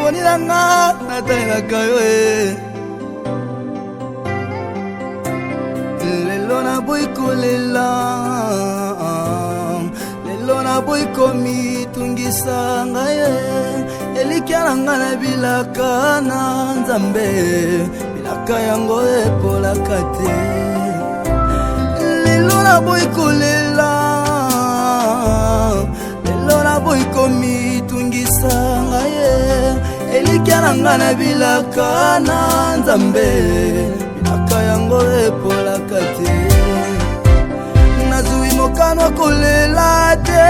poni nanga natangaka yo lelo na boyi kolela lelo na boyi komitungisa ngai elikia na nga na bilaka na nzambe bilaka yango epolaka te lelo na boyi kolela lelo na boyi komitungisa ngai elikia na nga na bilaka na nzambe bilaka yango epolaka te nazwi mokano kolela te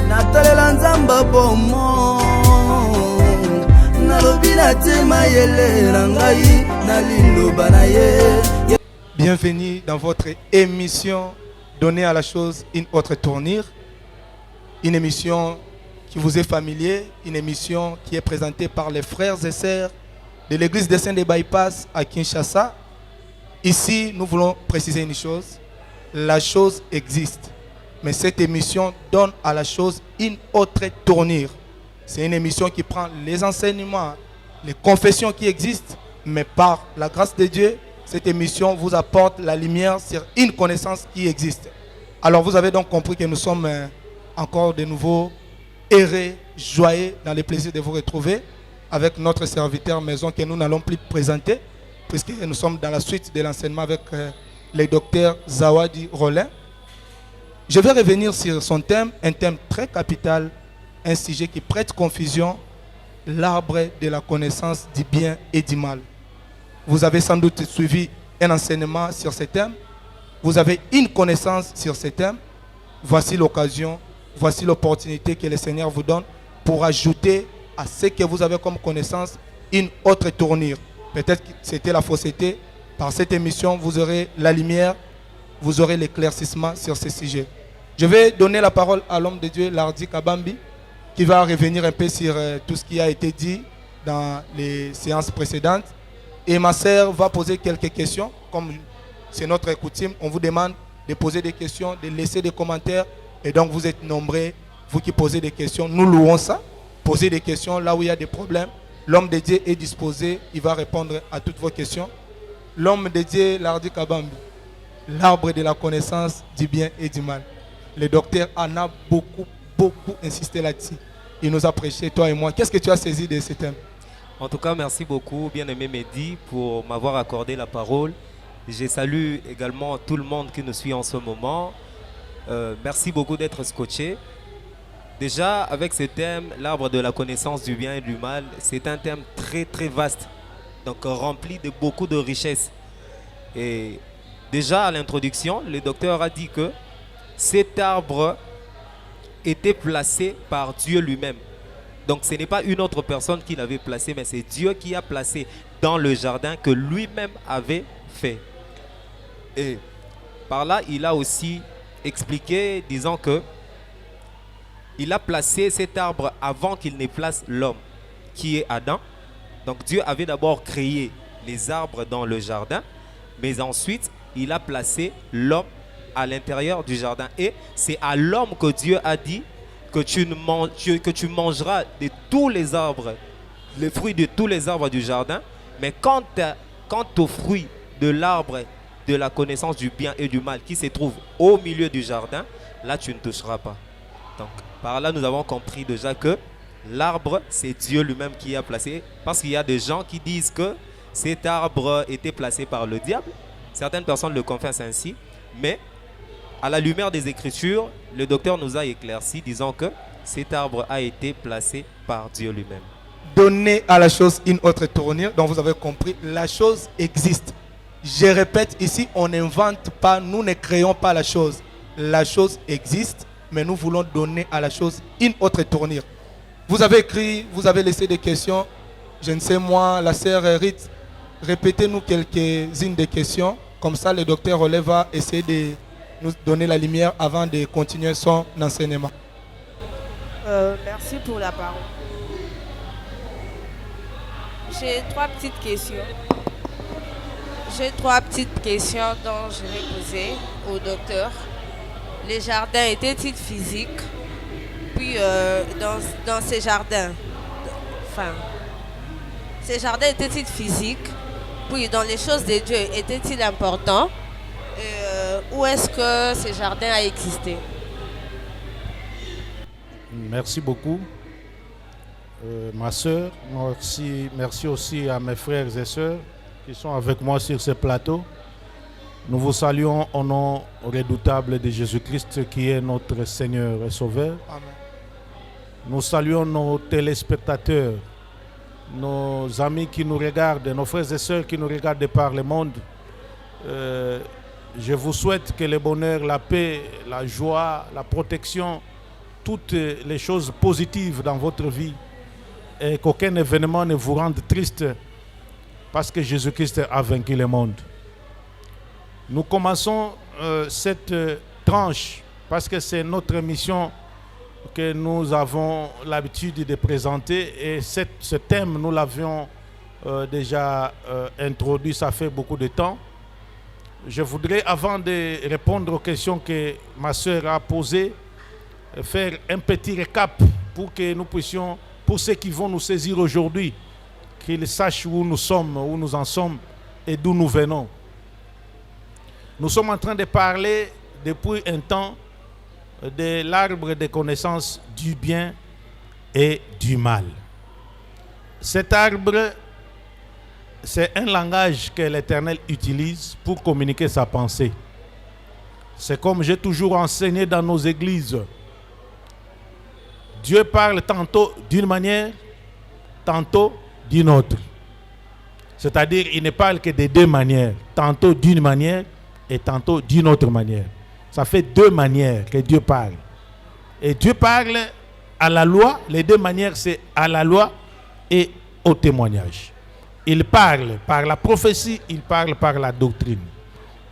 natalela nzamba bomo nalobi natima yele na ngai na liloba na ye. Bienvenue dans votre émission Donner à la chose une autre tournure, une émission qui vous est familière, une émission qui est présentée par les frères et sœurs de l'église des Saints des Bypass à Kinshasa. Ici, nous voulons préciser une chose, la chose existe, mais cette émission donne à la chose une autre tournure. C'est une émission qui prend les enseignements, les confessions qui existent, mais par la grâce de Dieu, cette émission vous apporte la lumière sur une connaissance qui existe. Alors vous avez donc compris que nous sommes encore de nouveau heureux, joyeux dans le plaisir de vous retrouver avec notre serviteur maison que nous n'allons plus présenter, puisque nous sommes dans la suite de l'enseignement avec le docteur Zawadi Rollin. Je vais revenir sur son thème, un thème très capital, un sujet qui prête confusion, l'arbre de la connaissance du bien et du mal. Vous avez sans doute suivi un enseignement sur ce thème. Vous avez une connaissance sur ce thème. Voici l'occasion, voici l'opportunité que le Seigneur vous donne pour ajouter à ce que vous avez comme connaissance une autre tournure. Peut-être que c'était la fausseté. Par cette émission, vous aurez la lumière, vous aurez l'éclaircissement sur ce sujet. Je vais donner la parole à l'homme de Dieu, Lardi Kabambi, qui va revenir un peu sur tout ce qui a été dit dans les séances précédentes. Et ma sœur va poser quelques questions. Comme c'est notre coutume, on vous demande de poser des questions, de laisser des commentaires. Et donc vous êtes nombreux, vous qui posez des questions. Nous louons ça. Posez des questions là où il y a des problèmes. L'homme de Dieu est disposé, il va répondre à toutes vos questions. L'homme de Dieu, Lardi Kabambi, l'arbre de la connaissance du bien et du mal. Le docteur en a beaucoup insisté là-dessus. Il nous a prêché, toi et moi. Qu'est-ce que tu as saisi de ce thème? En tout cas, merci beaucoup, bien-aimé Mehdi, pour m'avoir accordé la parole. Je salue également tout le monde qui nous suit en ce moment. Merci beaucoup d'être scotché. Déjà, avec ce thème, l'arbre de la connaissance du bien et du mal, c'est un thème très vaste, donc rempli de beaucoup de richesses. Et déjà, à l'introduction, le docteur a dit que cet arbre était placé par Dieu lui-même. Donc ce n'est pas une autre personne qui l'avait placé, mais c'est Dieu qui a placé dans le jardin que lui-même avait fait. Et par là, il a aussi expliqué, disant que il a placé cet arbre avant qu'il ne place l'homme, qui est Adam. Donc Dieu avait d'abord créé les arbres dans le jardin, mais ensuite, il a placé l'homme à l'intérieur du jardin. Et c'est à l'homme que Dieu a dit que tu mangeras de tous les arbres, les fruits de tous les arbres du jardin. Mais quant aux fruits de l'arbre de la connaissance du bien et du mal qui se trouve au milieu du jardin, là tu ne toucheras pas. Donc par là nous avons compris déjà que l'arbre c'est Dieu lui-même qui a placé, parce qu'il y a des gens qui disent que cet arbre était placé par le diable. Certaines personnes le confessent ainsi, mais à la lumière des Écritures, le docteur nous a éclairci disant que cet arbre a été placé par Dieu lui-même. Donner à la chose une autre tournure, donc vous avez compris, la chose existe. Je répète ici, on n'invente pas, nous ne créons pas la chose. La chose existe, mais nous voulons donner à la chose une autre tournure. Vous avez écrit, vous avez laissé des questions. Je ne sais moi, la sœur Rite, répétez-nous quelques-unes des questions. Comme ça, le docteur Rollet va essayer de nous donner la lumière avant de continuer son enseignement. Merci pour la parole. J'ai trois petites questions. Dont je vais poser au docteur. Les jardins étaient-ils physiques? Puis dans ces jardins, Enfin, ces jardins étaient-ils physiques? Puis, dans les choses de Dieu, étaient-ils importants? Où est-ce que ces jardins a existé? Merci beaucoup, ma soeur. Merci aussi à mes frères et sœurs qui sont avec moi sur ce plateau. Nous vous saluons au nom redoutable de Jésus-Christ qui est notre Seigneur et Sauveur. Amen. Nous saluons nos téléspectateurs, nos amis qui nous regardent, nos frères et sœurs qui nous regardent de par le monde. Je vous souhaite que le bonheur, la paix, la joie, la protection, toutes les choses positives dans votre vie et qu'aucun événement ne vous rende triste parce que Jésus-Christ a vaincu le monde. Nous commençons cette tranche parce que c'est notre mission que nous avons l'habitude de présenter et ce thème, nous l'avions déjà introduit, ça fait beaucoup de temps. Je voudrais, avant de répondre aux questions que ma soeur a posées, faire un petit récap pour que nous puissions, pour ceux qui vont nous saisir aujourd'hui, qu'ils sachent où nous sommes, où nous en sommes et d'où nous venons. Nous sommes en train de parler depuis un temps de l'arbre de connaissance du bien et du mal. Cet arbre, c'est un langage que l'Éternel utilise pour communiquer sa pensée. C'est comme j'ai toujours enseigné dans nos églises. Dieu parle tantôt d'une manière, tantôt d'une autre. C'est-à-dire, il ne parle que de deux manières. Tantôt d'une manière et tantôt d'une autre manière. Ça fait deux manières que Dieu parle. Et Dieu parle à la loi. Les deux manières, c'est à la loi et au témoignage. Il parle par la prophétie, il parle par la doctrine.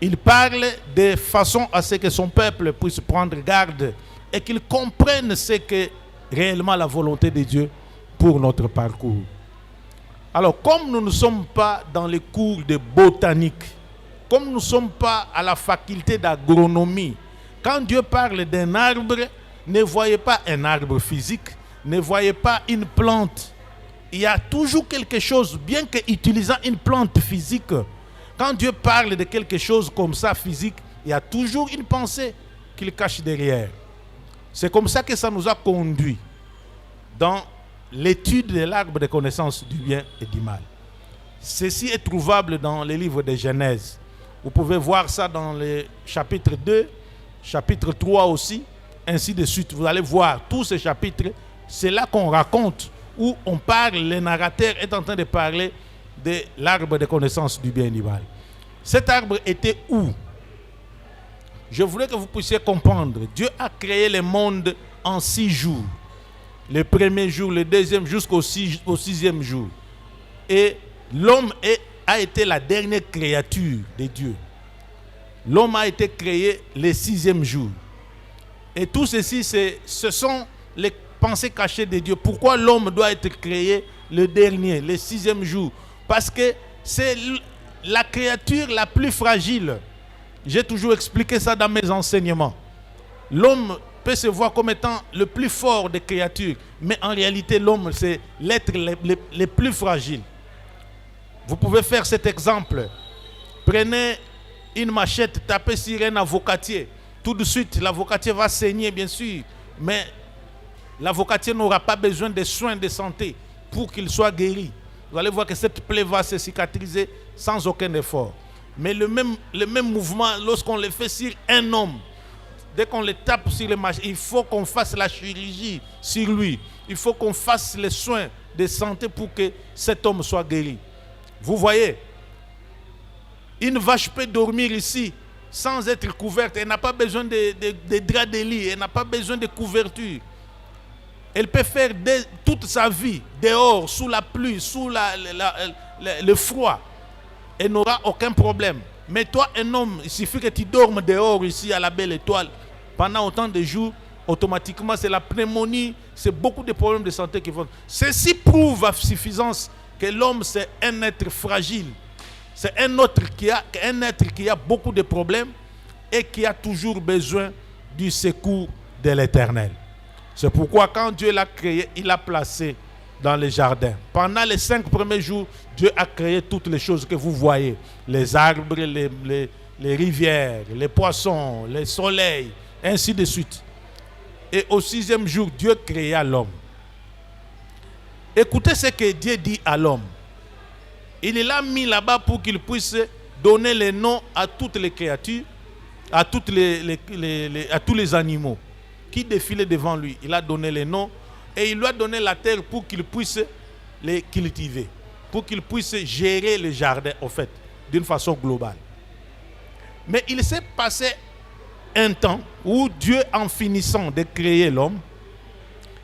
Il parle de façon à ce que son peuple puisse prendre garde et qu'il comprenne ce que réellement la volonté de Dieu pour notre parcours. Alors, comme nous ne sommes pas dans les cours de botanique, comme nous ne sommes pas à la faculté d'agronomie, quand Dieu parle d'un arbre, ne voyez pas un arbre physique, ne voyez pas une plante. Il y a toujours quelque chose, bien qu'utilisant une plante physique, quand Dieu parle de quelque chose comme ça physique, il y a toujours une pensée qu'il cache derrière. C'est comme ça que ça nous a conduit dans l'étude de l'arbre de connaissance du bien et du mal. Ceci est trouvable dans les livres de Genèse. Vous pouvez voir ça dans le chapitre 2, chapitre 3 aussi, ainsi de suite. Vous allez voir tous ces chapitres, c'est là qu'on raconte, où on parle, le narrateur est en train de parler de l'arbre de connaissance du bien et du mal. Cet arbre était où? Je voulais que vous puissiez comprendre. Dieu a créé le monde en 6 jours. Le premier jour, le deuxième, jusqu'au 6e jour. Et l'homme a été la dernière créature de Dieu. L'homme a été créé le 6e jour. Et tout ceci, ce sont les pensée cachée de Dieu. Pourquoi l'homme doit être créé le dernier, le 6e jour? Parce que c'est la créature la plus fragile. J'ai toujours expliqué ça dans mes enseignements. L'homme peut se voir comme étant le plus fort des créatures, mais en réalité, l'homme, c'est l'être le plus fragile. Vous pouvez faire cet exemple. Prenez une machette, tapez sur un avocatier. Tout de suite, l'avocatier va saigner, bien sûr, mais l'avocatier n'aura pas besoin de soins de santé pour qu'il soit guéri. Vous allez voir que cette plaie va se cicatriser sans aucun effort. Mais le même mouvement, lorsqu'on le fait sur un homme, dès qu'on le tape sur les machines, il faut qu'on fasse la chirurgie sur lui. Il faut qu'on fasse les soins de santé pour que cet homme soit guéri. Vous voyez, une vache peut dormir ici sans être couverte. Elle n'a pas besoin de draps de lit, elle n'a pas besoin de couverture. Elle peut faire toute sa vie dehors, sous la pluie, sous le froid. Elle n'aura aucun problème. Mais toi, un homme, il suffit que tu dormes dehors ici à la belle étoile pendant autant de jours, automatiquement c'est la pneumonie, c'est beaucoup de problèmes de santé qui vont. Ceci prouve à suffisance que l'homme c'est un être fragile. C'est un être qui a beaucoup de problèmes et qui a toujours besoin du secours de l'Éternel. C'est pourquoi quand Dieu l'a créé, il a placé dans les jardins. Pendant les 5 premiers jours, Dieu a créé toutes les choses que vous voyez. Les arbres, les rivières, les poissons, les soleils, ainsi de suite. Et au 6e jour, Dieu créa l'homme. Écoutez ce que Dieu dit à l'homme. Il l'a mis là-bas pour qu'il puisse donner les noms à toutes les créatures, à tous les animaux qui défilaient devant lui. Il a donné les noms et il lui a donné la terre pour qu'il puisse les cultiver, pour qu'il puisse gérer le jardin, en fait, d'une façon globale. Mais il s'est passé un temps où Dieu, en finissant de créer l'homme,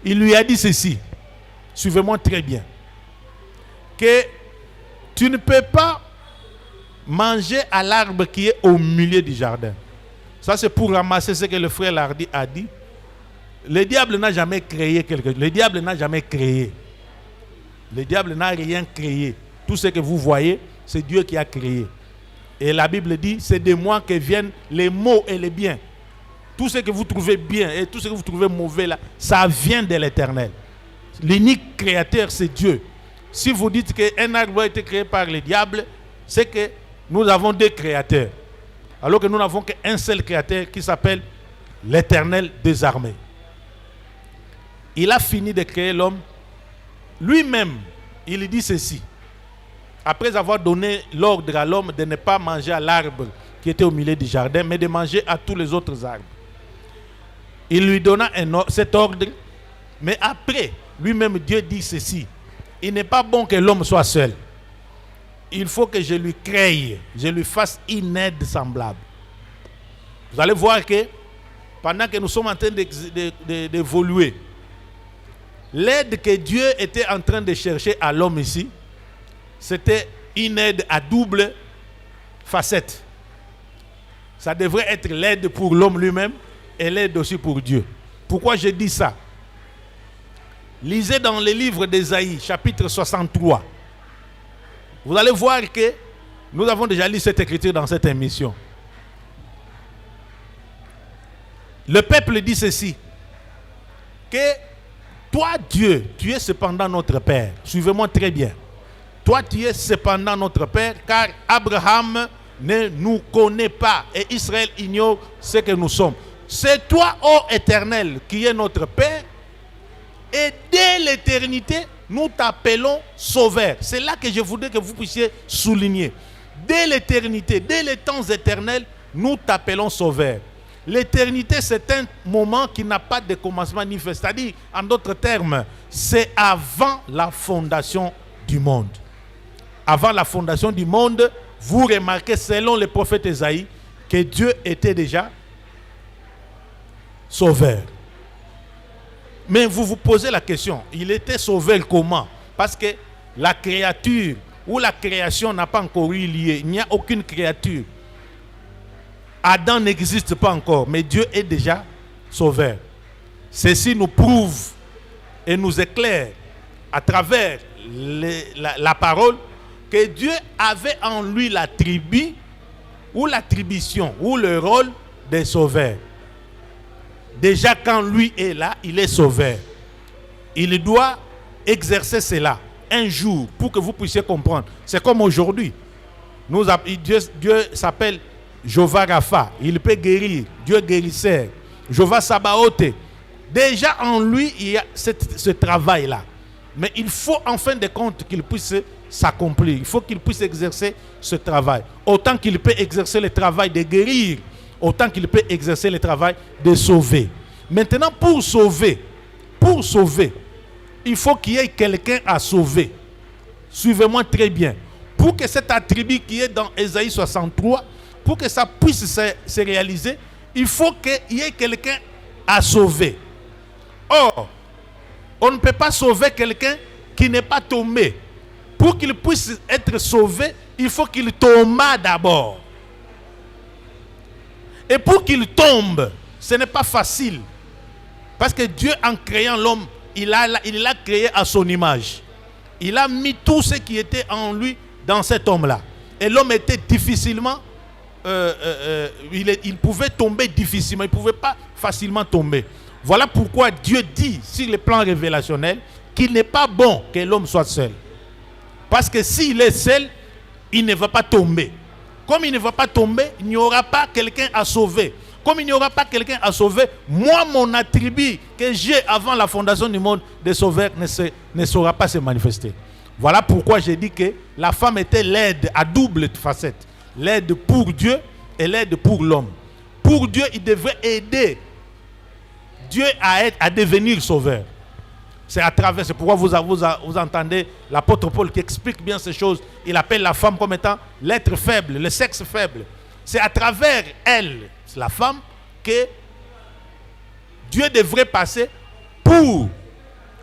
il lui a dit ceci, suivez-moi très bien, que tu ne peux pas manger à l'arbre qui est au milieu du jardin. Ça, c'est pour ramasser ce que le frère Lardy a dit. Le diable n'a jamais créé quelque chose. Le diable n'a jamais créé. Le diable n'a rien créé. Tout ce que vous voyez, c'est Dieu qui a créé. Et la Bible dit, c'est de moi que viennent les maux et les biens. Tout ce que vous trouvez bien et tout ce que vous trouvez mauvais là, ça vient de l'Éternel. L'unique créateur, c'est Dieu. Si vous dites qu'un arbre a été créé par le diable, c'est que nous avons 2 créateurs. Alors que nous n'avons qu'un seul créateur qui s'appelle l'Éternel des armées. Il a fini de créer l'homme. Lui-même, il dit ceci. Après avoir donné l'ordre à l'homme de ne pas manger à l'arbre qui était au milieu du jardin, mais de manger à tous les autres arbres. Il lui donna cet ordre, mais après, lui-même, Dieu dit ceci. Il n'est pas bon que l'homme soit seul. Il faut que je lui crée, je lui fasse une aide semblable. Vous allez voir que pendant que nous sommes en train d'évoluer, l'aide que Dieu était en train de chercher à l'homme ici, c'était une aide à double facette. Ça devrait être l'aide pour l'homme lui-même et l'aide aussi pour Dieu. Pourquoi je dis ça? Lisez dans le livre d'Ésaïe, chapitre 63. Vous allez voir que nous avons déjà lu cette écriture dans cette émission. Le peuple dit ceci, que toi, Dieu, tu es cependant notre Père. Suivez-moi très bien. Toi, tu es cependant notre Père, car Abraham ne nous connaît pas et Israël ignore ce que nous sommes. C'est toi, ô Éternel, qui es notre Père, et dès l'éternité, nous t'appelons Sauveur. C'est là que je voudrais que vous puissiez souligner. Dès l'éternité, dès les temps éternels, nous t'appelons Sauveur. L'éternité, c'est un moment qui n'a pas de commencement ni fin. C'est-à-dire, en d'autres termes, c'est avant la fondation du monde. Avant la fondation du monde, vous remarquez, selon le prophète Ésaïe, que Dieu était déjà sauveur. Mais vous vous posez la question, il était sauveur comment? Parce que la créature ou la création n'a pas encore eu lieu. Il n'y a aucune créature. Adam n'existe pas encore, mais Dieu est déjà sauveur. Ceci nous prouve et nous éclaire à travers la parole que Dieu avait en lui la tribu ou l'attribution ou le rôle des sauveurs. Déjà quand lui est là, il est sauveur. Il doit exercer cela un jour pour que vous puissiez comprendre. C'est comme aujourd'hui. Dieu s'appelle Jéhovah Rapha. Il peut guérir. Dieu guérisseur. Jéhovah Sabaoth. Déjà en lui, il y a ce travail-là. Mais il faut en fin de compte qu'il puisse s'accomplir. Il faut qu'il puisse exercer ce travail. Autant qu'il peut exercer le travail de guérir, autant qu'il peut exercer le travail de sauver. Maintenant, pour sauver, il faut qu'il y ait quelqu'un à sauver. Suivez-moi très bien. Pour que cet attribut qui est dans Ésaïe 63, pour que ça puisse se réaliser, il faut qu'il y ait quelqu'un à sauver. Or, on ne peut pas sauver quelqu'un qui n'est pas tombé. Pour qu'il puisse être sauvé, il faut qu'il tombe d'abord. Et pour qu'il tombe, ce n'est pas facile. Parce que Dieu, en créant l'homme, il l'a créé à son image. Il a mis tout ce qui était en lui dans cet homme-là. Et l'homme était difficilement, il pouvait tomber difficilement, il ne pouvait pas facilement tomber. Voilà pourquoi Dieu dit, sur le plan révélationnel, qu'il n'est pas bon que l'homme soit seul. Parce que s'il est seul, il ne va pas tomber. Comme il ne va pas tomber, il n'y aura pas quelqu'un à sauver. Comme il n'y aura pas quelqu'un à sauver, moi, mon attribut que j'ai avant la fondation du monde de sauveur ne saura pas se manifester. Voilà pourquoi j'ai dit que la femme était l'aide à double facette. L'aide pour Dieu et l'aide pour l'homme. Pour Dieu, il devrait aider Dieu à devenir sauveur. C'est à travers, c'est pourquoi vous entendez l'apôtre Paul qui explique bien ces choses. Il appelle la femme comme étant l'être faible, le sexe faible. C'est à travers elle, la femme, que Dieu devrait passer pour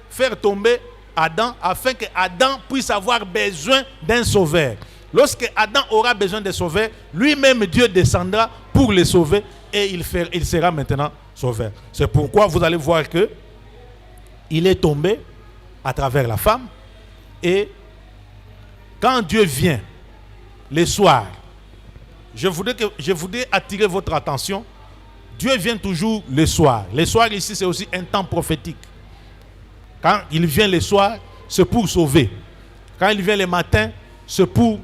faire tomber Adam, afin que Adam puisse avoir besoin d'un sauveur. Lorsque Adam aura besoin de sauveur, lui-même Dieu descendra pour le sauver et il sera maintenant sauveur. C'est pourquoi vous allez voir que il est tombé à travers la femme. Et quand Dieu vient le soir, je voudrais attirer votre attention. Dieu vient toujours le soir. Le soir ici, c'est aussi un temps prophétique. Quand il vient le soir, c'est pour sauver. Quand il vient le matin, c'est pour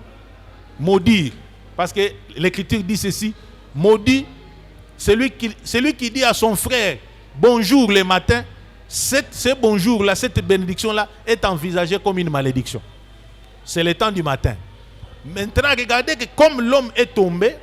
maudire. Parce que l'Écriture dit ceci: maudit celui qui dit à son frère bonjour le matin. Ce bonjour-là, cette bénédiction-là est envisagée comme une malédiction. C'est le temps du matin. Maintenant, regardez que comme l'homme est tombé,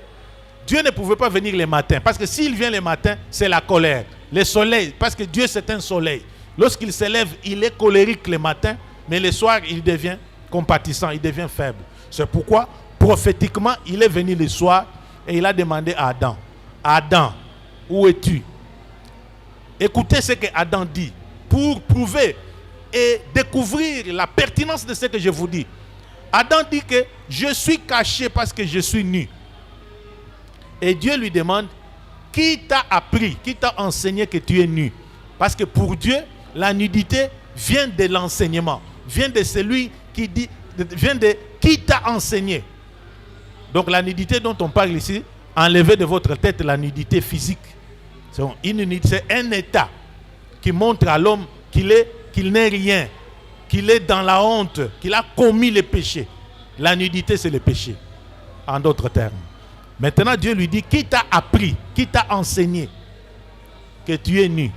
Dieu ne pouvait pas venir le matin. Parce que s'il vient le matin, c'est la colère. Le soleil, parce que Dieu c'est un soleil. Lorsqu'il se lève, il est colérique le matin, mais le soir, il devient compatissant, il devient faible. C'est pourquoi, prophétiquement, il est venu le soir et il a demandé à Adam: Adam, où es-tu? Écoutez ce que Adam dit pour prouver et découvrir la pertinence de ce que je vous dis. Adam dit que je suis caché parce que je suis nu. Et Dieu lui demande: qui t'a appris, qui t'a enseigné que tu es nu? Parce que pour Dieu, la nudité vient de l'enseignement, vient de celui qui dit, vient de qui t'a enseigné. Donc la nudité dont on parle ici, enlevez de votre tête la nudité physique. C'est un état qui montre à l'homme qu'il n'est rien, qu'il est dans la honte, qu'il a commis le péché. La nudité, c'est le péché, en d'autres termes. Maintenant, Dieu lui dit: qui t'a appris, qui t'a enseigné que tu es nu?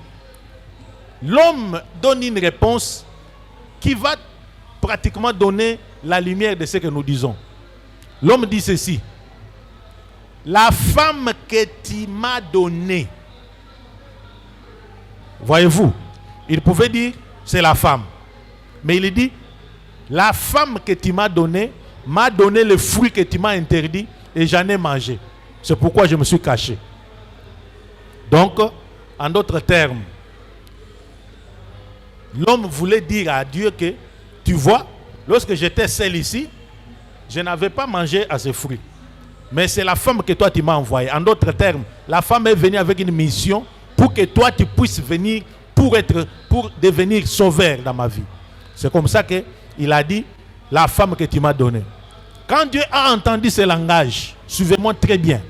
L'homme donne une réponse qui va pratiquement donner la lumière de ce que nous disons. L'homme dit ceci: la femme que tu m'as donnée. Voyez-vous, il pouvait dire c'est la femme. Mais il dit: la femme que tu m'as donné le fruit que tu m'as interdit et j'en ai mangé. C'est pourquoi je me suis caché. Donc, en d'autres termes, l'homme voulait dire à Dieu que, tu vois, lorsque j'étais seul ici, je n'avais pas mangé à ce fruit. Mais c'est la femme que toi tu m'as envoyée. En d'autres termes, la femme est venue avec une mission pour que toi tu puisses venir pour devenir sauveur dans ma vie. C'est comme ça qu'il a dit: la femme que tu m'as donnée. Quand Dieu a entendu ce langage, suivez-moi très bien.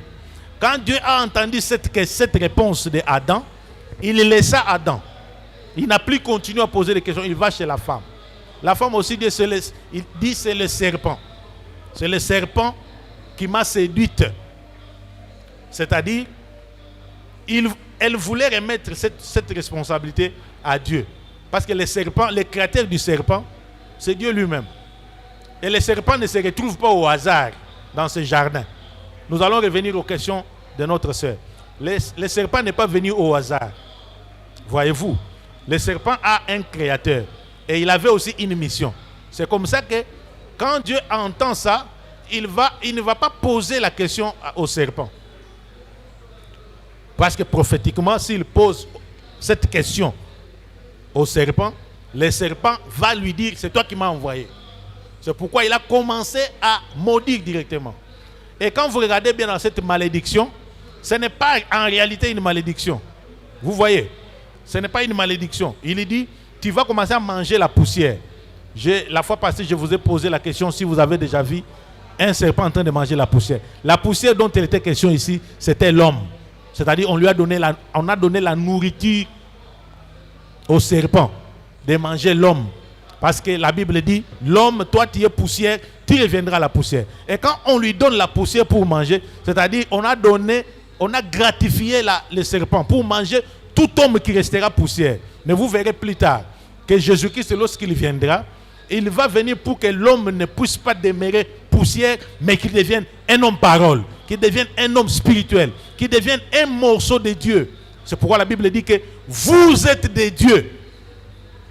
Quand Dieu a entendu cette réponse de Adam, il laissa Adam. Il n'a plus continué à poser des questions, il va chez la femme. La femme aussi dit: c'est le serpent. C'est le serpent qui m'a séduite. C'est-à-dire, elle voulait remettre cette responsabilité à Dieu. Parce que le serpent, le créateur du serpent, c'est Dieu lui-même. Et le serpent ne se retrouve pas au hasard dans ce jardin. Nous allons revenir aux questions de notre sœur. Le serpent n'est pas venu au hasard. Voyez-vous, le serpent a un créateur. Et il avait aussi une mission. C'est comme ça que quand Dieu entend ça, il ne va pas poser la question au serpent. Parce que prophétiquement, s'il pose cette question au serpent, le serpent va lui dire: c'est toi qui m'as envoyé. C'est pourquoi il a commencé à maudire directement. Et quand vous regardez bien dans cette malédiction, ce n'est pas en réalité une malédiction. Vous voyez, ce n'est pas une malédiction. Il dit: tu vas commencer à manger la poussière. La fois passée, je vous ai posé la question si vous avez déjà vu un serpent en train de manger la poussière. La poussière dont il était question ici, c'était l'homme. C'est-à-dire, on a donné la nourriture au serpent, de manger l'homme. Parce que la Bible dit, l'homme, toi tu es poussière, tu reviendras à la poussière. Et quand on lui donne la poussière pour manger, c'est-à-dire on a gratifié le serpent pour manger tout homme qui restera poussière. Mais vous verrez plus tard que Jésus-Christ, lorsqu'il viendra, il va venir pour que l'homme ne puisse pas demeurer poussière, mais qu'il devienne un homme parole, qu'il devienne un homme spirituel, qu'il devienne un morceau de Dieu. C'est pourquoi la Bible dit que vous êtes des dieux.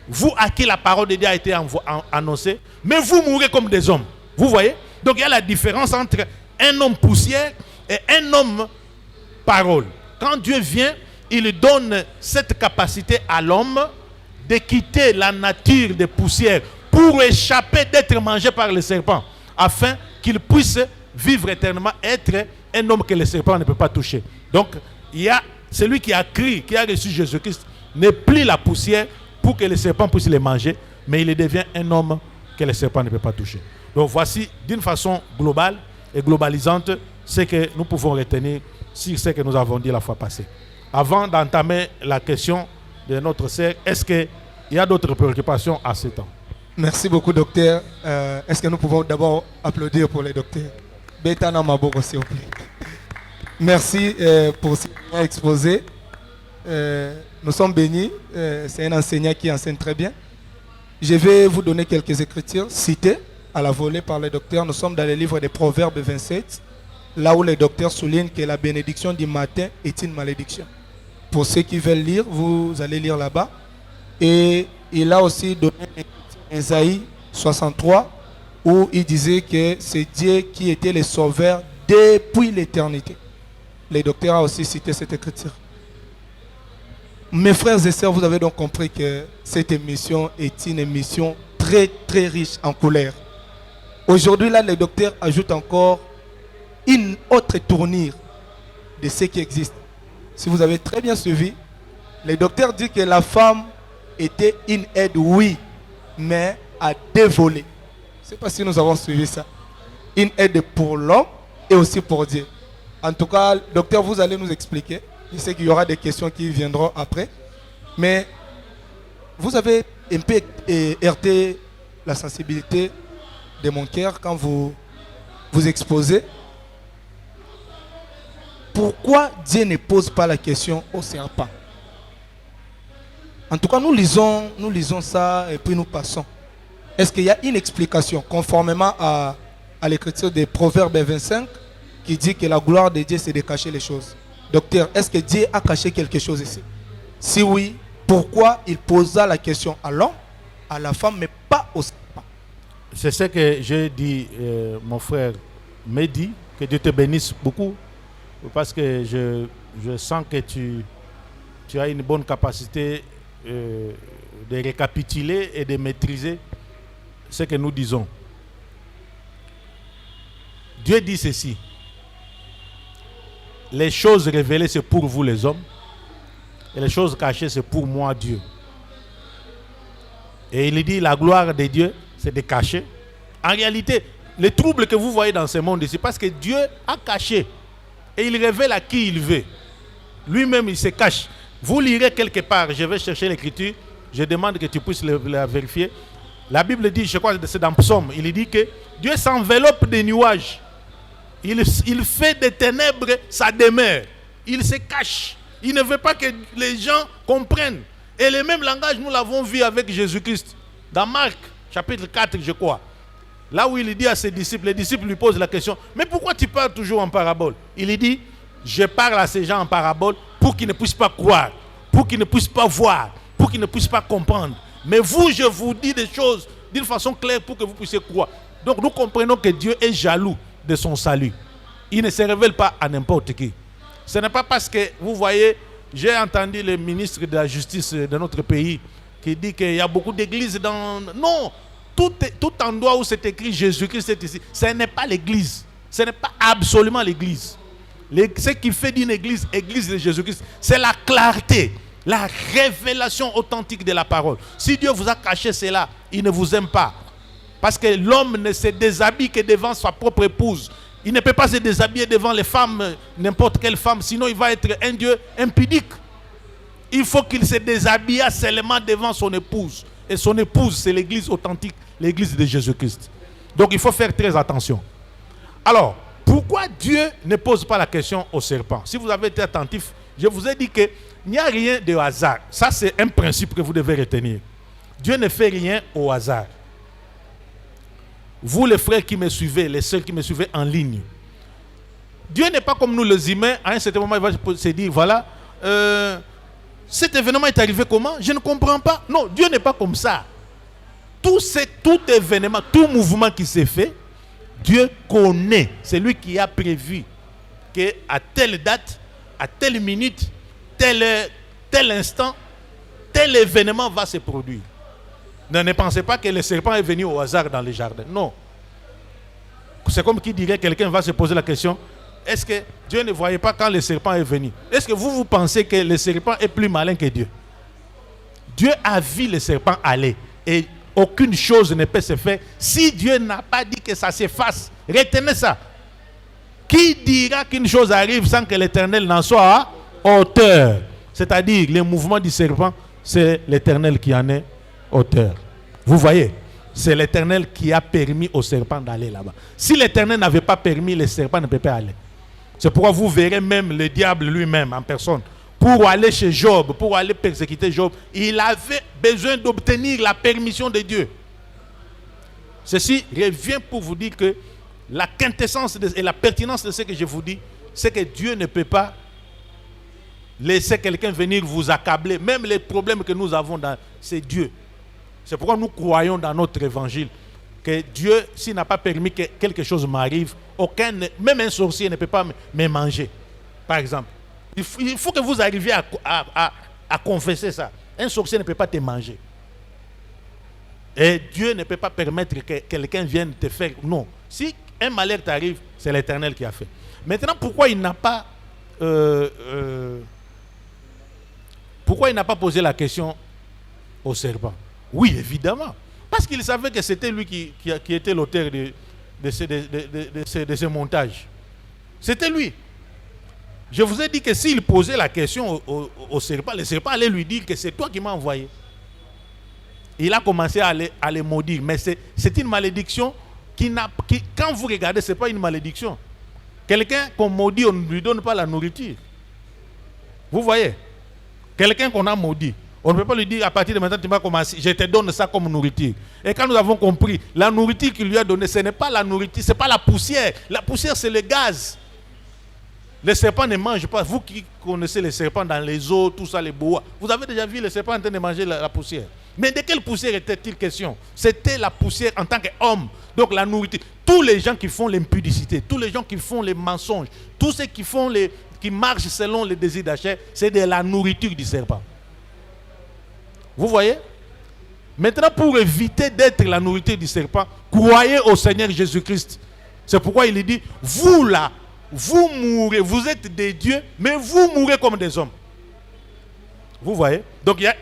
Vous à qui la parole de Dieu a été annoncée, mais vous mourrez comme des hommes. Vous voyez? Donc il y a la différence entre un homme poussière et un homme parole. Quand Dieu vient, il donne cette capacité à l'homme de quitter la nature de poussière pour échapper d'être mangé par le serpent, afin qu'il puisse vivre éternellement, être un homme que le serpent ne peut pas toucher. Donc il y a celui qui a crié, qui a reçu Jésus-Christ, n'est plus la poussière pour que le serpent puisse le manger, mais il devient un homme que le serpent ne peut pas toucher. Donc voici d'une façon globale et globalisante ce que nous pouvons retenir sur ce que nous avons dit la fois passée. Avant d'entamer la question de notre sœur, est-ce qu'il y a d'autres préoccupations à ce temps? Merci beaucoup, docteur. Est-ce que nous pouvons d'abord applaudir pour les docteurs? Betana Maboko, s'il vous plaît. Merci pour ce qu'il a exposé. Nous sommes bénis. C'est un enseignant qui enseigne très bien. Je vais vous donner quelques écritures citées à la volée par le docteur. Nous sommes dans le livre des Proverbes 27, là où le docteur souligne que la bénédiction du matin est une malédiction. Pour ceux qui veulent lire, vous allez lire là-bas. Et il a aussi donné Ésaïe 63, où il disait que c'est Dieu qui était le sauveur depuis l'éternité. Le docteur a aussi cité cette écriture. Mes frères et sœurs, vous avez donc compris que cette émission est une émission très très riche en couleurs. Aujourd'hui, là, le docteur ajoute encore une autre tournure de ce qui existe. Si vous avez très bien suivi, le docteur dit que la femme était une aide, oui, mais à deux volets. Je ne sais pas si nous avons suivi ça. Une aide pour l'homme et aussi pour Dieu. En tout cas, docteur, vous allez nous expliquer. Je sais qu'il y aura des questions qui viendront après. Mais vous avez un peu heurté la sensibilité de mon cœur quand vous exposez. Pourquoi Dieu ne pose pas la question au serpent? En tout cas, nous lisons ça et puis nous passons. Est-ce qu'il y a une explication conformément à l'écriture des Proverbes 25 qui dit que la gloire de Dieu c'est de cacher les choses? Docteur, est-ce que Dieu a caché quelque chose ici? Si oui, pourquoi il posa la question à l'homme, à la femme, mais pas au serpent? C'est ce que j'ai dit, mon frère Mehdi, que Dieu te bénisse beaucoup, parce que je sens que tu as une bonne capacité de récapituler et de maîtriser ce que nous disons. Dieu dit ceci: les choses révélées c'est pour vous les hommes, et les choses cachées c'est pour moi Dieu. Et il dit la gloire de Dieu c'est de cacher. En réalité, les troubles que vous voyez dans ce monde, c'est parce que Dieu a caché et il révèle à qui il veut. Lui-même il se cache. Vous lirez quelque part, je vais chercher l'écriture, je demande que tu puisses la vérifier. La Bible dit, je crois que c'est dans Psaume, il dit que Dieu s'enveloppe des nuages. Il fait des ténèbres sa demeure. Il se cache. Il ne veut pas que les gens comprennent. Et le même langage, nous l'avons vu avec Jésus-Christ. Dans Marc, chapitre 4, je crois. Là où il dit à ses disciples, les disciples lui posent la question: mais pourquoi tu parles toujours en parabole? Il dit: je parle à ces gens en parabole pour qu'ils ne puissent pas croire, pour qu'ils ne puissent pas voir, pour qu'ils ne puissent pas comprendre. Mais vous, je vous dis des choses d'une façon claire pour que vous puissiez croire. Donc nous comprenons que Dieu est jaloux de son salut. Il ne se révèle pas à n'importe qui. Ce n'est pas parce que, vous voyez, j'ai entendu le ministre de la Justice de notre pays qui dit qu'il y a beaucoup d'églises dans... Non, tout endroit où c'est écrit Jésus-Christ est ici, ce n'est pas l'église. Ce n'est pas absolument l'église. Ce qui fait d'une église, église de Jésus-Christ, c'est la clarté, la révélation authentique de la parole. Si Dieu vous a caché cela, il ne vous aime pas. Parce que l'homme ne se déshabille que devant sa propre épouse. Il ne peut pas se déshabiller devant les femmes, n'importe quelle femme, sinon il va être un Dieu impudique. Il faut qu'il se déshabille seulement devant son épouse. et son épouse, c'est l'église authentique, l'église de Jésus-Christ. Donc il faut faire très attention. Alors, pourquoi Dieu ne pose pas la question au serpent? Si vous avez été attentif, je vous ai dit qu'il n'y a rien de hasard. Ça, c'est un principe que vous devez retenir. Dieu ne fait rien au hasard. Vous, les frères qui me suivez, les sœurs qui me suivez en ligne, Dieu n'est pas comme nous les humains. À un certain moment, il va se dire, voilà, cet événement est arrivé comment? Je ne comprends pas. Non, Dieu n'est pas comme ça. Tout événement, tout mouvement qui s'est fait, Dieu connaît. C'est lui qui a prévu qu'à telle date, à telle minute, tel instant, tel événement va se produire. Ne pensez pas que le serpent est venu au hasard dans les jardins. Non. C'est comme qui dirait, quelqu'un va se poser la question, est-ce que Dieu ne voyait pas quand le serpent est venu? Est-ce que vous pensez que le serpent est plus malin que Dieu? Dieu a vu le serpent aller. Et aucune chose ne peut se faire si Dieu n'a pas dit que ça se fasse. Retenez ça. Qui dira qu'une chose arrive sans que l'Éternel n'en soit à auteur? C'est-à-dire, le mouvement du serpent, c'est l'Éternel qui en est auteur. Vous voyez, c'est l'Éternel qui a permis au serpent d'aller là-bas. Si l'Éternel n'avait pas permis, le serpent ne peut pas aller. C'est pourquoi vous verrez même le diable lui-même en personne. Pour aller chez Job, pour aller persécuter Job, il avait besoin d'obtenir la permission de Dieu. Ceci revient pour vous dire que la quintessence et la pertinence de ce que je vous dis, c'est que Dieu ne peut pas laisser quelqu'un venir vous accabler. Même les problèmes que nous avons, c'est Dieu. C'est pourquoi nous croyons dans notre évangile que Dieu, s'il n'a pas permis que quelque chose m'arrive, même un sorcier ne peut pas me manger. Par exemple, il faut que vous arriviez à confesser ça. Un sorcier ne peut pas te manger. Et Dieu ne peut pas permettre que quelqu'un vienne te faire. Non. Si un malheur t'arrive, c'est l'Éternel qui a fait. Maintenant, pourquoi il n'a pas posé la question au serpent? Oui, évidemment. Parce qu'il savait que c'était lui qui était l'auteur de ce montage. C'était lui. Je vous ai dit que s'il posait la question au serpent, le serpent allait lui dire que c'est toi qui m'as envoyé. Il a commencé à les maudire. Mais c'est une malédiction qui, quand vous regardez, ce n'est pas une malédiction. Quelqu'un qu'on maudit, on ne lui donne pas la nourriture. Vous voyez? Quelqu'un qu'on a maudit, on ne peut pas lui dire à partir de maintenant tu vas commencer, je te donne ça comme nourriture. Et quand nous avons compris, la nourriture qu'il lui a donnée, ce n'est pas la nourriture, ce n'est pas la poussière. La poussière, c'est le gaz. Les serpents ne mangent pas. Vous qui connaissez les serpents dans les eaux, tout ça, les bois, vous avez déjà vu les serpents en train de manger la poussière. Mais de quelle poussière était-il question? C'était la poussière en tant qu'homme. Donc la nourriture. Tous les gens qui font l'impudicité, tous les gens qui font les mensonges, tous ceux qui marchent selon les désirs d'achat, c'est de la nourriture du serpent. Vous voyez? Maintenant, pour éviter d'être la nourriture du serpent, croyez au Seigneur Jésus-Christ. C'est pourquoi il dit, vous là, vous mourrez, vous êtes des dieux, mais vous mourrez comme des hommes. Vous voyez? Donc il y a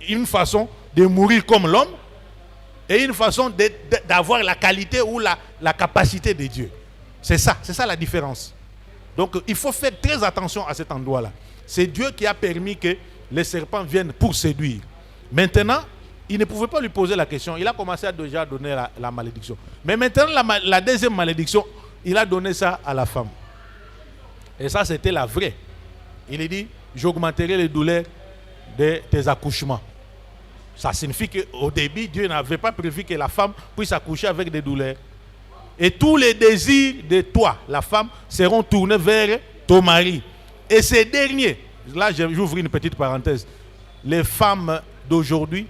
une façon de mourir comme l'homme et une façon d'avoir la qualité ou la capacité de Dieu. C'est ça la différence. Donc il faut faire très attention à cet endroit-là. C'est Dieu qui a permis que les serpents viennent pour séduire. Maintenant, il ne pouvait pas lui poser la question. Il a commencé à déjà donner la malédiction. Mais maintenant, la deuxième malédiction, il a donné ça à la femme. Et ça, c'était la vraie. Il a dit, j'augmenterai les douleurs de tes accouchements. Ça signifie qu'au début, Dieu n'avait pas prévu que la femme puisse accoucher avec des douleurs. Et tous les désirs de toi, la femme, seront tournés vers ton mari. Et ces derniers, là j'ouvre une petite parenthèse, les femmes d'aujourd'hui,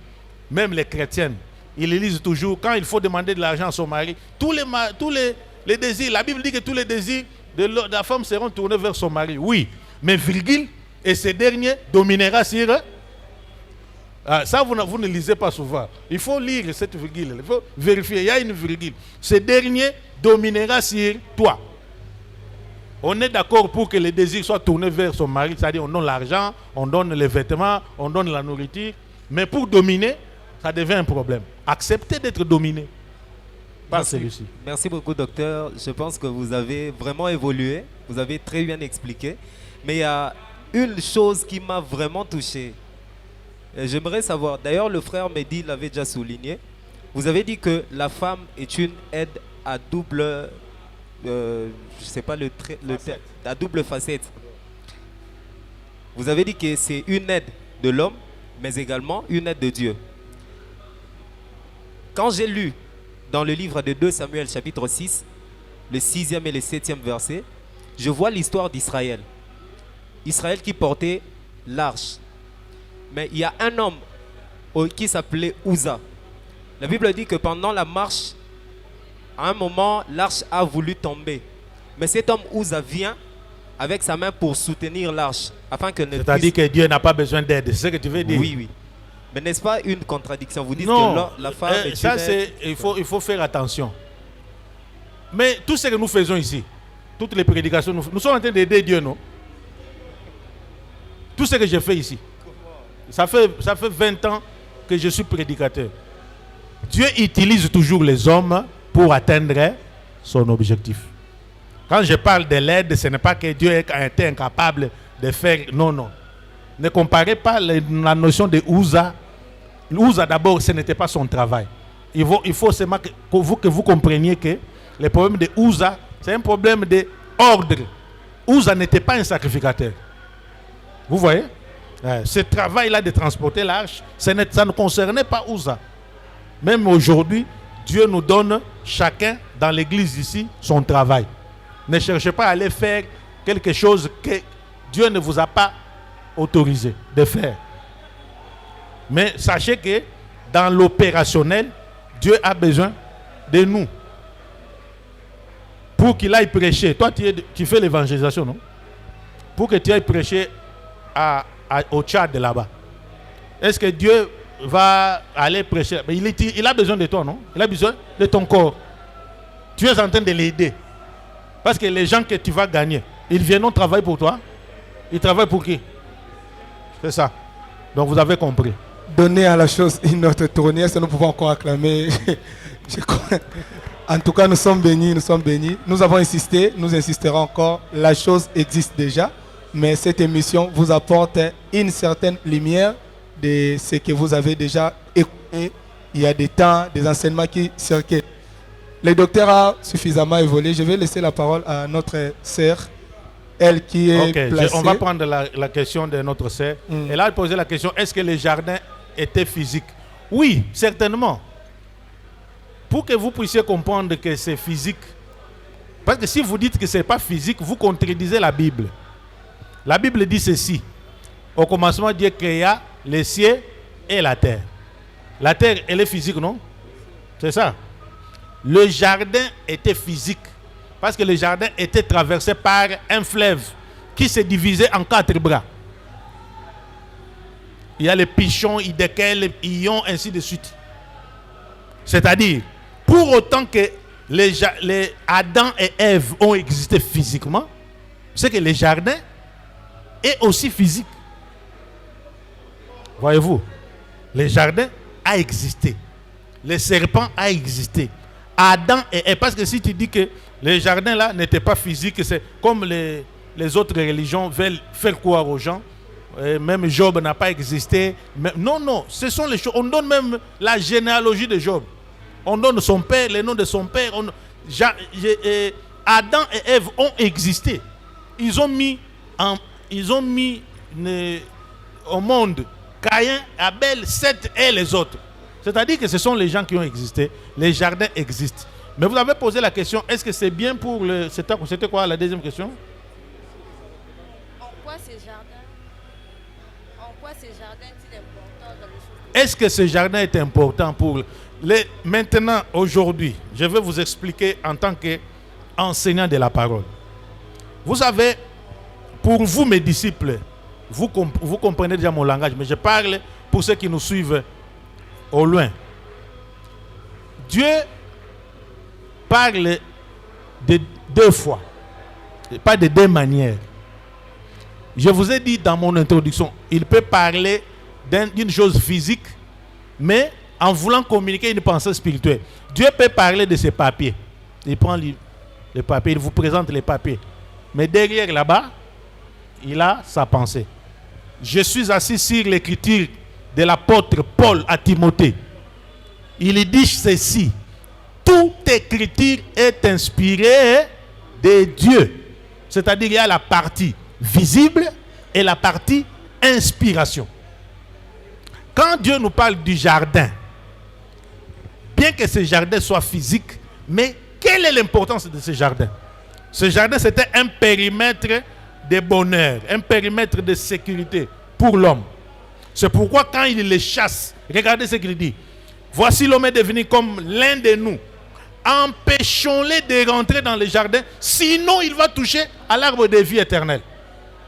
même les chrétiennes, ils lisent toujours, quand il faut demander de l'argent à son mari, tous les désirs, la Bible dit que tous les désirs de la femme seront tournés vers son mari. Oui, mais virgule, et ces derniers dominera sur eux. Ça, vous ne lisez pas souvent. Il faut lire cette virgule. Il faut vérifier. Il y a une virgule. Ce dernier dominera sur toi. On est d'accord pour que les désirs soient tournés vers son mari. C'est-à-dire on donne l'argent, on donne les vêtements, on donne la nourriture. Mais pour dominer, ça devient un problème. Acceptez d'être dominé par celui-ci. Merci beaucoup, docteur. Je pense que vous avez vraiment évolué. Vous avez très bien expliqué. Mais il y a une chose qui m'a vraiment touché. J'aimerais savoir, d'ailleurs le frère Mehdi l'avait déjà souligné, vous avez dit que la femme est une aide à double, je sais pas à double facette. Vous avez dit que c'est une aide de l'homme, mais également une aide de Dieu. Quand j'ai lu dans le livre de 2 Samuel chapitre 6, le 6e et le 7e verset, je vois l'histoire d'Israël. Israël qui portait l'arche. Mais il y a un homme qui s'appelait Uza. La Bible dit que pendant la marche, à un moment, l'arche a voulu tomber. Mais cet homme Uza vient avec sa main pour soutenir l'arche. Afin que C'est-à-dire que Dieu n'a pas besoin d'aide, c'est ce que tu veux dire? Oui, oui. Mais n'est-ce pas une contradiction? Vous dites non, que la femme est ça une aide. il faut faire attention. Mais tout ce que nous faisons ici, toutes les prédications, nous sommes en train d'aider Dieu, non? Tout ce que je fais ici, ça fait 20 ans que je suis prédicateur. Dieu utilise toujours les hommes pour atteindre son objectif. Quand je parle de l'aide, ce n'est pas que Dieu a été incapable de faire. Non, non. Ne comparez pas la notion de Uza. Uza, d'abord, ce n'était pas son travail. Il faut seulement que vous compreniez que le problème de Uza, c'est un problème d'ordre. Uza n'était pas un sacrificateur. Vous voyez? Ce travail-là de transporter l'arche, ça ne concernait pas Uza. Même aujourd'hui, Dieu nous donne chacun dans l'église ici son travail. Ne cherchez pas à aller faire quelque chose que Dieu ne vous a pas autorisé de faire. Mais sachez que dans l'opérationnel, Dieu a besoin de nous. Pour qu'il aille prêcher. Toi, tu fais l'évangélisation, non? Pour que tu ailles prêcher au Tchad de là-bas. Est-ce que Dieu va aller prêcher? Mais il a besoin de toi, non? Il a besoin de ton corps. Tu es en train de l'aider. Parce que les gens que tu vas gagner, ils viennent travailler pour toi. Ils travaillent pour qui? C'est ça. Donc vous avez compris. Donner à la chose une autre tournure, ça nous pouvons encore acclamer. En tout cas, nous sommes bénis, nous sommes bénis. Nous avons insisté, nous insisterons encore. La chose existe déjà, mais cette émission vous apporte une certaine lumière de ce que vous avez déjà écouté. Il y a des temps, des enseignements qui circulent. Le docteur a suffisamment évolué. Je vais laisser la parole à notre sœur, elle qui est placée. On va prendre la question de notre sœur. Elle a posé la question, est-ce que les jardins étaient physiques? Oui, certainement. Pour que vous puissiez comprendre que c'est physique. Parce que si vous dites que ce n'est pas physique, vous contredisez la Bible. La Bible dit ceci. Au commencement, Dieu créa les cieux et la terre. La terre, elle est physique, non? C'est ça. Le jardin était physique. Parce que le jardin était traversé par un fleuve qui se divisait en 4 bras. Il y a les pichons, les ions, ainsi de suite. C'est-à-dire, pour autant que les Adam et Ève ont existé physiquement, c'est que le jardin est aussi physique. Voyez-vous, le jardin a existé. Le serpent a existé. Adam et Ève, parce que si tu dis que le jardin là n'était pas physique, c'est comme les autres religions veulent faire croire aux gens, même Job n'a pas existé. Non, non, ce sont les choses. On donne même la généalogie de Job. On donne son père, le nom de son père. Adam et Ève ont existé. Ils ont mis au monde Caïn, Abel, Seth et les autres. C'est-à-dire que ce sont les gens qui ont existé. Les jardins existent. Mais vous avez posé la question, est-ce que c'est bien pour le... C'était quoi la deuxième question? En quoi ces jardins est-il important dans les choses? Est-ce que ce jardin est important pour... Maintenant, aujourd'hui, je vais vous expliquer en tant qu'enseignant de la parole. Vous savez, pour vous mes disciples, vous comprenez déjà mon langage, mais je parle pour ceux qui nous suivent au loin. Dieu parle de 2 fois, pas de 2 manières. Je vous ai dit dans mon introduction, il peut parler d'une chose physique, mais en voulant communiquer une pensée spirituelle. Dieu peut parler de ses papiers. Il prend les papiers, il vous présente les papiers. Mais derrière là-bas, il a sa pensée. Je suis assis sur l'écriture de l'apôtre Paul à Timothée. Il dit ceci: toute écriture est inspirée de Dieu. C'est-à-dire qu'il y a la partie visible et la partie inspiration. Quand Dieu nous parle du jardin, bien que ce jardin soit physique, mais quelle est l'importance de ce jardin? Ce jardin, c'était un périmètre de bonheur, un périmètre de sécurité pour l'homme. C'est pourquoi quand il les chasse, regardez ce qu'il dit: voici l'homme est devenu comme l'un de nous. Empêchons-les de rentrer dans le jardin, sinon il va toucher à l'arbre de vie éternelle.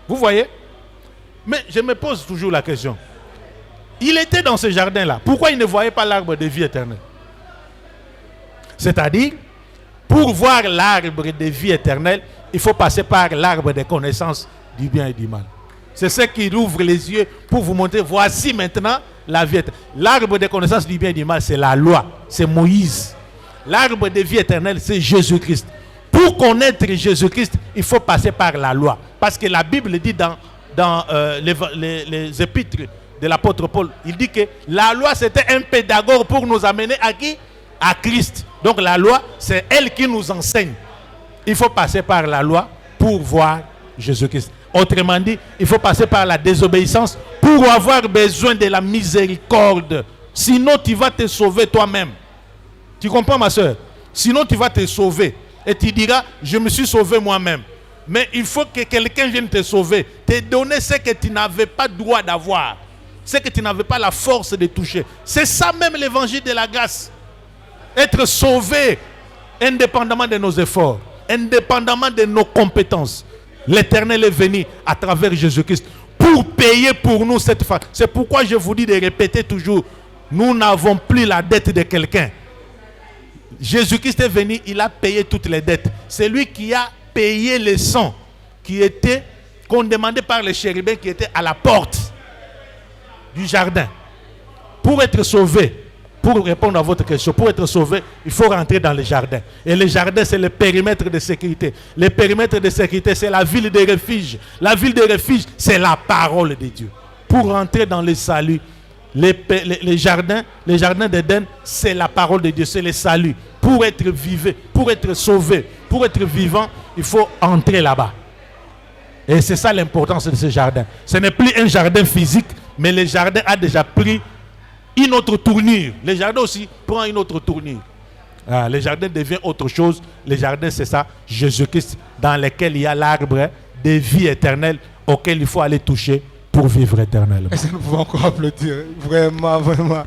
Vous voyez? Mais je me pose toujours la question. Il était dans ce jardin-là. Pourquoi il ne voyait pas l'arbre de vie éternelle? C'est-à-dire, pour voir l'arbre de vie éternelle, il faut passer par l'arbre de connaissance du bien et du mal. C'est ce qui ouvre les yeux pour vous montrer, voici maintenant la vie éternelle. L'arbre de connaissance du bien et du mal, c'est la loi, c'est Moïse. L'arbre de vie éternelle, c'est Jésus-Christ. Pour connaître Jésus-Christ, il faut passer par la loi. Parce que la Bible dit dans les épîtres de l'apôtre Paul, il dit que la loi, c'était un pédagogue pour nous amener à qui? À Christ. Donc la loi, c'est elle qui nous enseigne. Il faut passer par la loi pour voir Jésus-Christ. Autrement dit, il faut passer par la désobéissance pour avoir besoin de la miséricorde. Sinon, tu vas te sauver toi-même. Tu comprends, ma soeur? Sinon, tu vas te sauver. Et tu diras, je me suis sauvé moi-même. Mais il faut que quelqu'un vienne te sauver. Te donner ce que tu n'avais pas droit d'avoir. Ce que tu n'avais pas la force de toucher. C'est ça même l'évangile de la grâce. Être sauvé indépendamment de nos efforts. Indépendamment de nos compétences. L'Éternel est venu à travers Jésus-Christ pour payer pour nous cette fois. C'est pourquoi je vous dis de répéter toujours, nous n'avons plus la dette de quelqu'un. Jésus-Christ est venu, il a payé toutes les dettes. C'est lui qui a payé les sang qu'on demandait par les chérubins qui étaient à la porte du jardin. Pour être sauvé, pour répondre à votre question, pour être sauvé, il faut rentrer dans le jardin. Et le jardin, c'est le périmètre de sécurité. Le périmètre de sécurité, c'est la ville de refuge. La ville de refuge, c'est la parole de Dieu. Pour rentrer dans le salut, les jardins d'Éden, c'est la parole de Dieu, c'est le salut. Pour être vivant, pour être sauvé, pour être vivant, il faut entrer là-bas. Et c'est ça l'importance de ce jardin. Ce n'est plus un jardin physique, mais le jardin a déjà pris une autre tournure. Le jardin aussi prend une autre tournure. Le jardin devient autre chose. Le jardin, c'est ça, Jésus-Christ, dans lequel il y a l'arbre de vie éternelle auquel il faut aller toucher pour vivre éternellement. Est-ce que nous pouvons encore applaudir? Vraiment, vraiment.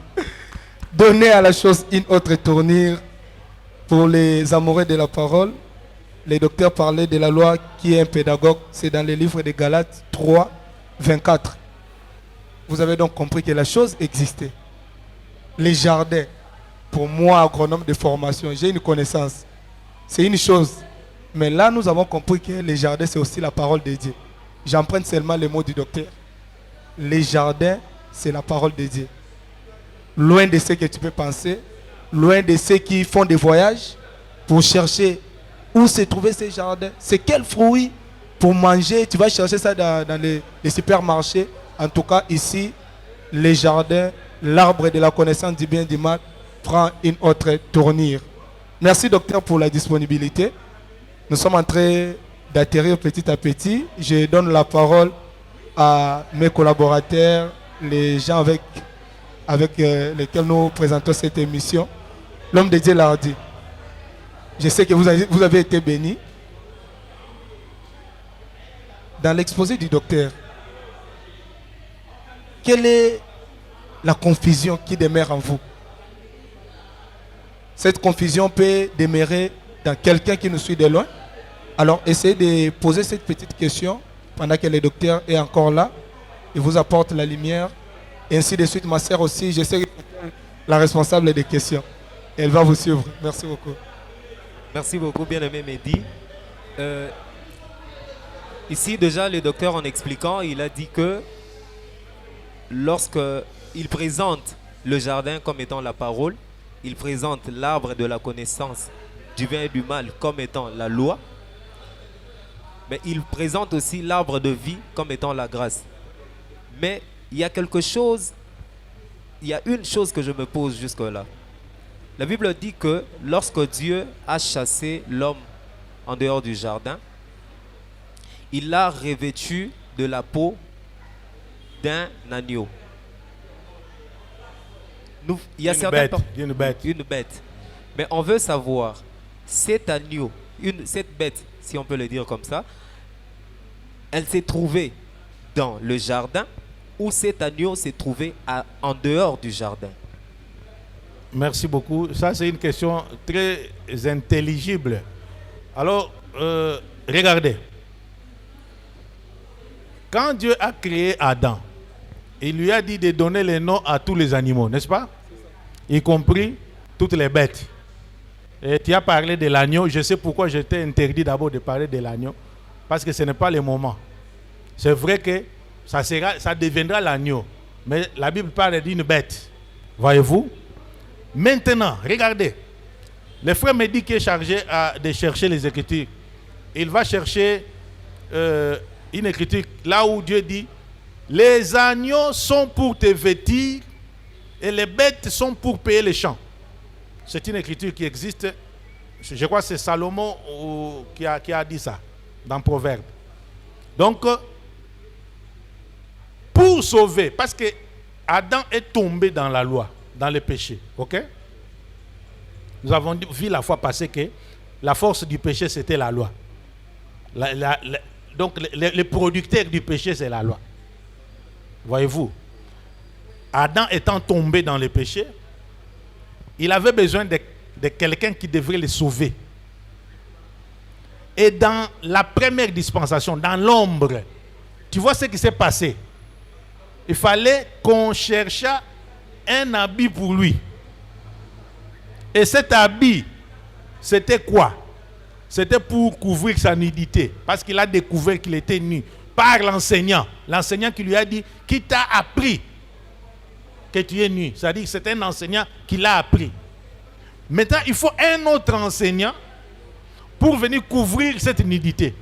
Donner à la chose une autre tournure. Pour les amoureux de la parole, les docteurs parlaient de la loi qui est un pédagogue. C'est dans les livres de Galates 3, 24. Vous avez donc compris que la chose existait. Les jardins, pour moi, agronome de formation, j'ai une connaissance. C'est une chose. Mais là, nous avons compris que les jardins, c'est aussi la parole de Dieu. J'emprunte seulement les mots du docteur. Les jardins, c'est la parole de Dieu. Loin de ce que tu peux penser, loin de ceux qui font des voyages pour chercher où se trouver ces jardins. C'est quel fruit pour manger. Tu vas chercher ça dans les supermarchés. En tout cas, ici, les jardins, l'arbre de la connaissance du bien et du mal prend une autre tournure. Merci, docteur, pour la disponibilité. Nous sommes en train d'atterrir petit à petit. Je donne la parole à mes collaborateurs, les gens avec lesquels nous présentons cette émission. L'homme de Dieu l'a dit. Je sais que vous avez été bénis. Dans l'exposé du docteur, quelle est la confusion qui demeure en vous? Cette confusion peut demeurer dans quelqu'un qui nous suit de loin. Alors essayez de poser cette petite question pendant que le docteur est encore là. Il vous apporte la lumière. Et ainsi de suite, ma sœur aussi, je sais que c'est la responsable des questions. Elle va vous suivre. Merci beaucoup. Merci beaucoup, bien-aimé Mehdi. Ici, déjà, le docteur, en expliquant, il a dit que lorsqu'il présente le jardin comme étant la parole, il présente l'arbre de la connaissance du bien et du mal comme étant la loi, mais il présente aussi l'arbre de vie comme étant la grâce. Mais il y a quelque chose il y a une chose que je me pose jusque-là. La Bible dit que lorsque Dieu a chassé l'homme en dehors du jardin, il l'a revêtu de la peau d'un agneau. Il y a Une bête. Une bête. Mais on veut savoir, cet agneau, cette bête, si on peut le dire comme ça, elle s'est trouvée dans le jardin ou cet agneau s'est trouvé en dehors du jardin? Merci beaucoup. Ça, c'est une question très intelligible. Alors, regardez. Quand Dieu a créé Adam, il lui a dit de donner les noms à tous les animaux, n'est-ce pas? Y compris toutes les bêtes. Et tu as parlé de l'agneau. Je sais pourquoi j'étais interdit d'abord de parler de l'agneau. Parce que ce n'est pas le moment. C'est vrai que ça deviendra l'agneau. Mais la Bible parle d'une bête. Voyez-vous? Maintenant, regardez. Le frère me dit qu'il est chargé de chercher les Écritures. Il va chercher une écriture là où Dieu dit: les agneaux sont pour te vêtir et les bêtes sont pour payer les champs. C'est une écriture qui existe. Je crois que c'est Salomon qui a dit ça dans Proverbe. Donc, pour sauver, parce que Adam est tombé dans la loi, dans le péché. Ok? Nous avons vu la fois passée que la force du péché, c'était la loi. Donc, le producteur du péché, c'est la loi. Voyez-vous? Adam étant tombé dans le péché, il avait besoin de quelqu'un qui devrait le sauver. Et dans la première dispensation, dans l'ombre, tu vois ce qui s'est passé. Il fallait qu'on cherchât un habit pour lui. Et cet habit, c'était quoi? C'était pour couvrir sa nudité. Parce qu'il a découvert qu'il était nu. Par l'enseignant. L'enseignant qui lui a dit: qui t'a appris que tu es nu? C'est-à-dire que c'est un enseignant qui l'a appris. Maintenant, il faut un autre enseignant pour venir couvrir cette nudité.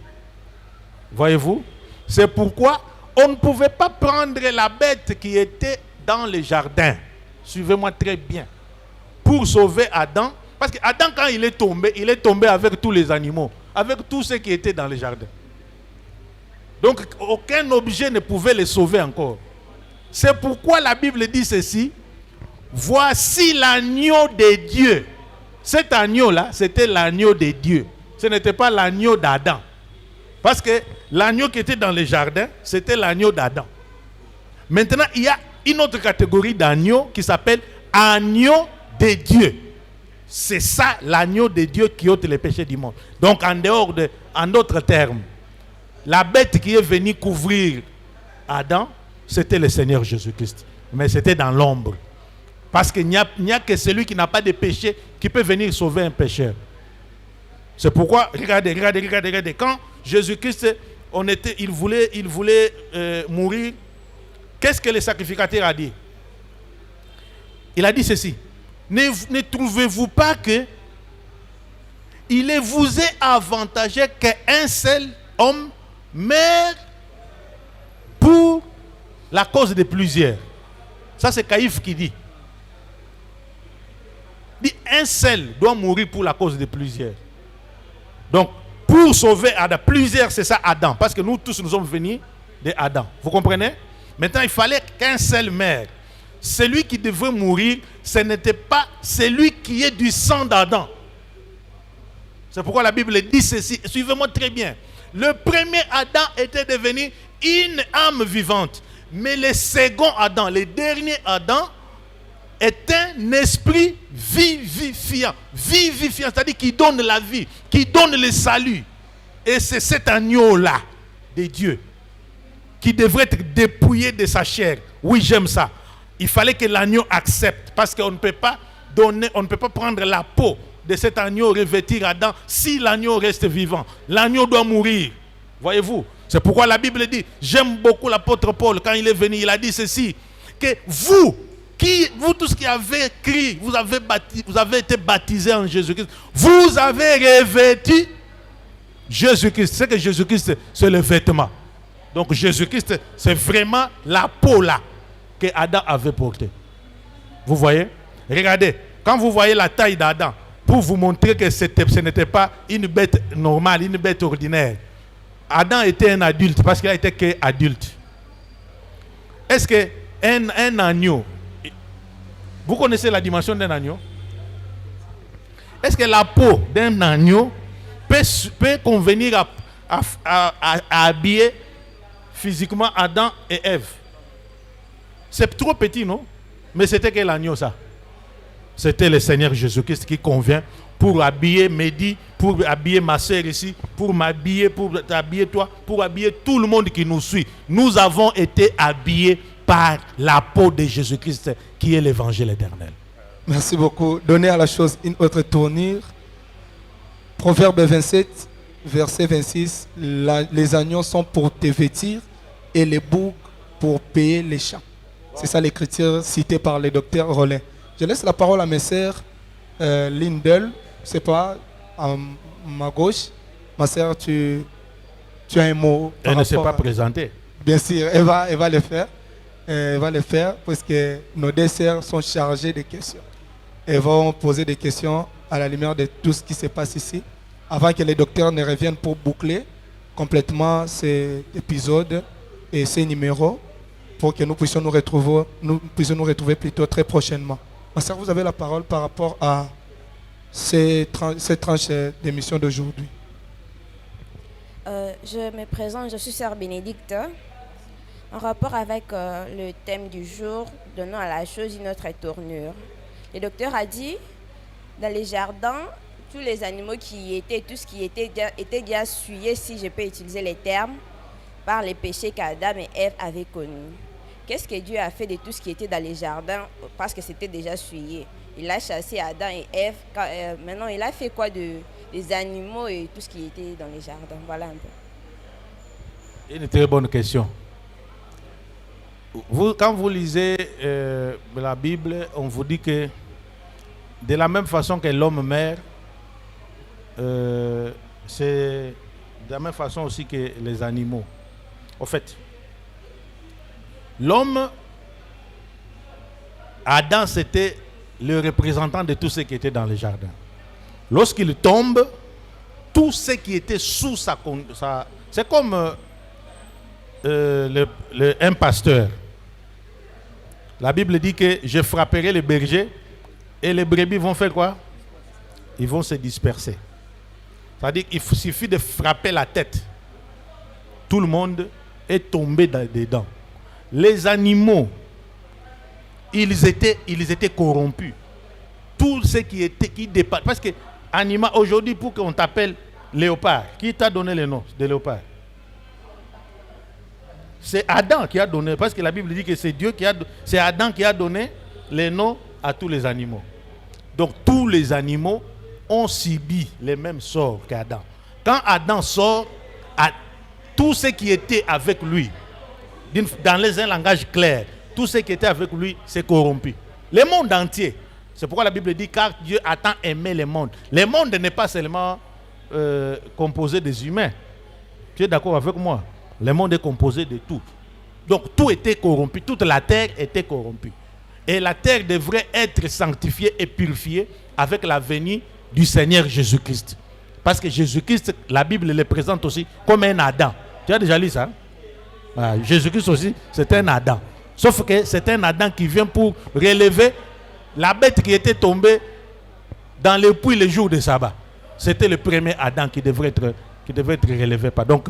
Voyez-vous? C'est pourquoi on ne pouvait pas prendre la bête qui était dans le jardin. Suivez-moi très bien. Pour sauver Adam. Parce qu'Adam, quand il est tombé avec tous les animaux, avec tous ceux qui étaient dans le jardin. Donc, aucun objet ne pouvait les sauver encore. C'est pourquoi la Bible dit ceci: voici l'agneau de Dieu. Cet agneau-là, c'était l'agneau de Dieu. Ce n'était pas l'agneau d'Adam. Parce que l'agneau qui était dans le jardin, c'était l'agneau d'Adam. Maintenant, il y a une autre catégorie d'agneau qui s'appelle agneau de Dieu. C'est ça l'agneau de Dieu qui ôte les péchés du monde. Donc, en d'autres termes, la bête qui est venue couvrir Adam, c'était le Seigneur Jésus-Christ. Mais c'était dans l'ombre. Parce qu'il n'y a que celui qui n'a pas de péché qui peut venir sauver un pécheur. C'est pourquoi, regardez. Quand Jésus-Christ, il voulait mourir, qu'est-ce que le sacrificateur a dit? Il a dit ceci: ne trouvez-vous pas que il vous est avantageux qu'un seul homme meure pour la cause de plusieurs? Ça, c'est Caïphe qui dit. Il dit: un seul doit mourir pour la cause de plusieurs. Donc, pour sauver Adam, plusieurs, c'est ça Adam. Parce que nous tous, nous sommes venus de Adam. Vous comprenez? Maintenant, il fallait qu'un seul meure. Celui qui devait mourir, ce n'était pas celui qui est du sang d'Adam. C'est pourquoi la Bible dit ceci. Suivez-moi très bien. Le premier Adam était devenu une âme vivante. Mais le second Adam, le dernier Adam, est un esprit vivifiant. Vivifiant, c'est-à-dire qui donne la vie, qui donne le salut. Et c'est cet agneau-là de Dieu qui devrait être dépouillé de sa chair. Oui, j'aime ça. Il fallait que l'agneau accepte, parce qu'on ne peut pas prendre la peau de cet agneau, revêtir Adam si l'agneau reste vivant. L'agneau doit mourir. Voyez-vous? C'est pourquoi la Bible dit, j'aime beaucoup l'apôtre Paul, quand il est venu, il a dit ceci, que vous tous qui avez crié, vous avez été baptisés en Jésus-Christ, vous avez revêtu Jésus-Christ. C'est que Jésus-Christ, c'est le vêtement. Donc Jésus-Christ, c'est vraiment la peau là que Adam avait portée. Vous voyez? Regardez, quand vous voyez la taille d'Adam, pour vous montrer que ce n'était pas une bête normale, une bête ordinaire. Adam était un adulte parce qu'il a été qu'adulte. Est-ce qu'un agneau, vous connaissez la dimension d'un agneau? Est-ce que la peau d'un agneau peut convenir à habiller physiquement Adam et Ève? C'est trop petit, non? Mais c'était quel agneau ça? C'était le Seigneur Jésus-Christ qui convient pour habiller Mehdi, pour habiller ma soeur ici, pour m'habiller, pour t'habiller toi, pour habiller tout le monde qui nous suit. Nous avons été habillés par la peau de Jésus-Christ qui est l'évangile éternel. Merci beaucoup. Donnez à la chose une autre tournure. Proverbe 27, verset 26. Les agneaux sont pour te vêtir et les boucs pour payer les champs. C'est ça l'écriture citée par le docteur Rollin. Je laisse la parole à mes sœurs Lindel. C'est pas à ma gauche. Ma sœur, tu as un mot. Elle ne s'est pas présentée. Bien sûr, elle va le faire. Elle va le faire parce que nos deux sœurs sont chargées de questions. Elles vont poser des questions à la lumière de tout ce qui se passe ici, avant que les docteurs ne reviennent pour boucler complètement cet épisode et ces numéros, pour que nous puissions nous retrouver plutôt très prochainement. Ma sœur, vous avez la parole par rapport à cette tranche d'émission d'aujourd'hui. Je me présente, je suis sœur Bénédicte. En rapport avec le thème du jour, donnant à la chose une autre tournure. Le docteur a dit, dans les jardins, tous les animaux qui étaient, tout ce qui était déjà souillé, si je peux utiliser les termes, par les péchés qu'Adam et Ève avaient connus. Qu'est-ce que Dieu a fait de tout ce qui était dans les jardins parce que c'était déjà souillé? Il a chassé Adam et Ève. Maintenant, il a fait quoi des animaux et tout ce qui était dans les jardins? Voilà un peu. Une très bonne question. Quand vous lisez la Bible, on vous dit que de la même façon que l'homme meurt, c'est de la même façon aussi que les animaux. En fait, l'homme, Adam, c'était le représentant de tout ce qui était dans le jardin. Lorsqu'il tombe, tout ce qui était sous sa c'est comme un pasteur. La Bible dit que je frapperai les bergers et les brebis vont faire quoi? Ils vont se disperser. C'est-à-dire qu'il suffit de frapper la tête. Tout le monde est tombé dedans. Les animaux, ils étaient corrompus. Tout ce qui dépasse. Parce que animal, aujourd'hui, pour qu'on t'appelle léopard, qui t'a donné le nom de léopard? C'est Adam qui a donné, parce que la Bible dit que c'est Adam qui a donné les noms à tous les animaux. Donc tous les animaux ont subi les mêmes sorts qu'Adam. Quand Adam sort, tout ce qui était avec lui, dans un langage clair, tout ce qui était avec lui s'est corrompu. Le monde entier. C'est pourquoi la Bible dit car Dieu a tant aimé le monde. Le monde n'est pas seulement composé des humains. Tu es d'accord avec moi? Le monde est composé de tout. Donc tout était corrompu, toute la terre était corrompue. Et la terre devrait être sanctifiée et purifiée avec la venue du Seigneur Jésus-Christ. Parce que Jésus-Christ, la Bible le présente aussi comme un Adam. Tu as déjà lu ça? Voilà, Jésus-Christ aussi, c'est un Adam. Sauf que c'est un Adam qui vient pour relever la bête qui était tombée dans le puits le jour de sabbat. C'était le premier Adam qui devrait être relevé. Donc,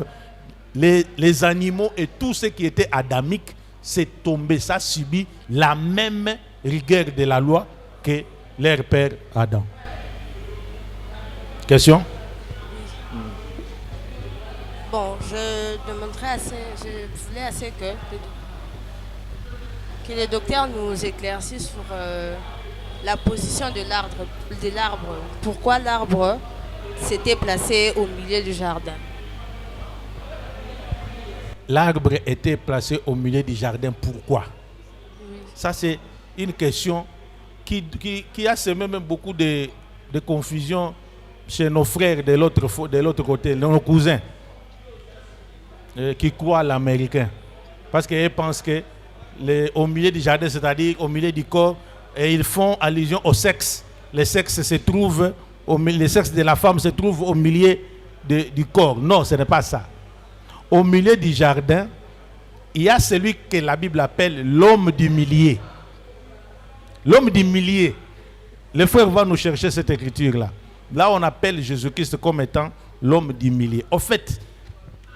les animaux et tout ce qui était adamique, c'est tombé, ça subit la même rigueur de la loi que leur père Adam. Question? Bon, je voulais assez que le docteur nous éclaircisse sur la position de l'arbre. Pourquoi l'arbre s'était placé au milieu du jardin? L'arbre était placé au milieu du jardin. Pourquoi? Oui. Ça, c'est une question qui a semé même beaucoup de confusion chez nos frères de l'autre côté, nos cousins qui croient à l'américain. Parce qu'ils pensent que au milieu du jardin, c'est-à-dire au milieu du corps, et ils font allusion au sexe. Le sexe le sexe de la femme se trouve au milieu du corps. Non, ce n'est pas ça. Au milieu du jardin, il y a celui que la Bible appelle l'homme du millier. L'homme du millier. Le frère va nous chercher cette écriture-là. Là, on appelle Jésus-Christ comme étant l'homme du millier. En fait,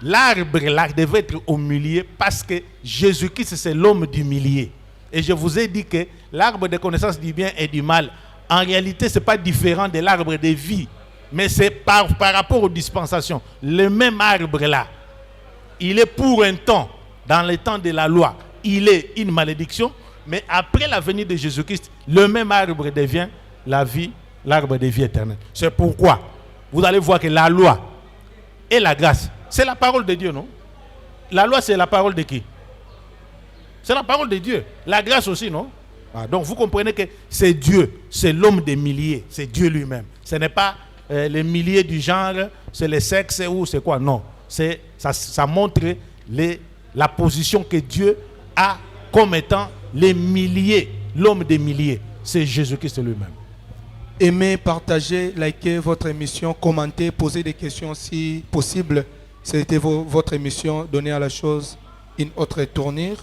l'arbre là devait être au milieu parce que Jésus-Christ, c'est l'homme du millier. Et je vous ai dit que l'arbre de connaissance du bien et du mal, en réalité, ce n'est pas différent de l'arbre de vie. Mais c'est par rapport aux dispensations. Le même arbre là, il est pour un temps, dans le temps de la loi, il est une malédiction. Mais après la venue de Jésus-Christ, le même arbre devient la vie, l'arbre de vie éternelle. C'est pourquoi vous allez voir que la loi et la grâce, c'est la parole de Dieu, non? La loi, c'est la parole de qui? C'est la parole de Dieu. La grâce aussi, non? Donc vous comprenez que c'est Dieu, c'est l'homme des milliers, c'est Dieu lui-même. Ce n'est pas les milliers du genre, c'est le sexe ou c'est quoi? Non. Ça montre la position que Dieu a comme étant les milliers, l'homme des milliers. C'est Jésus-Christ lui-même. Aimez, partagez, likez votre émission, commentez, posez des questions si possible. C'était votre émission, Donner à la chose une autre tournure.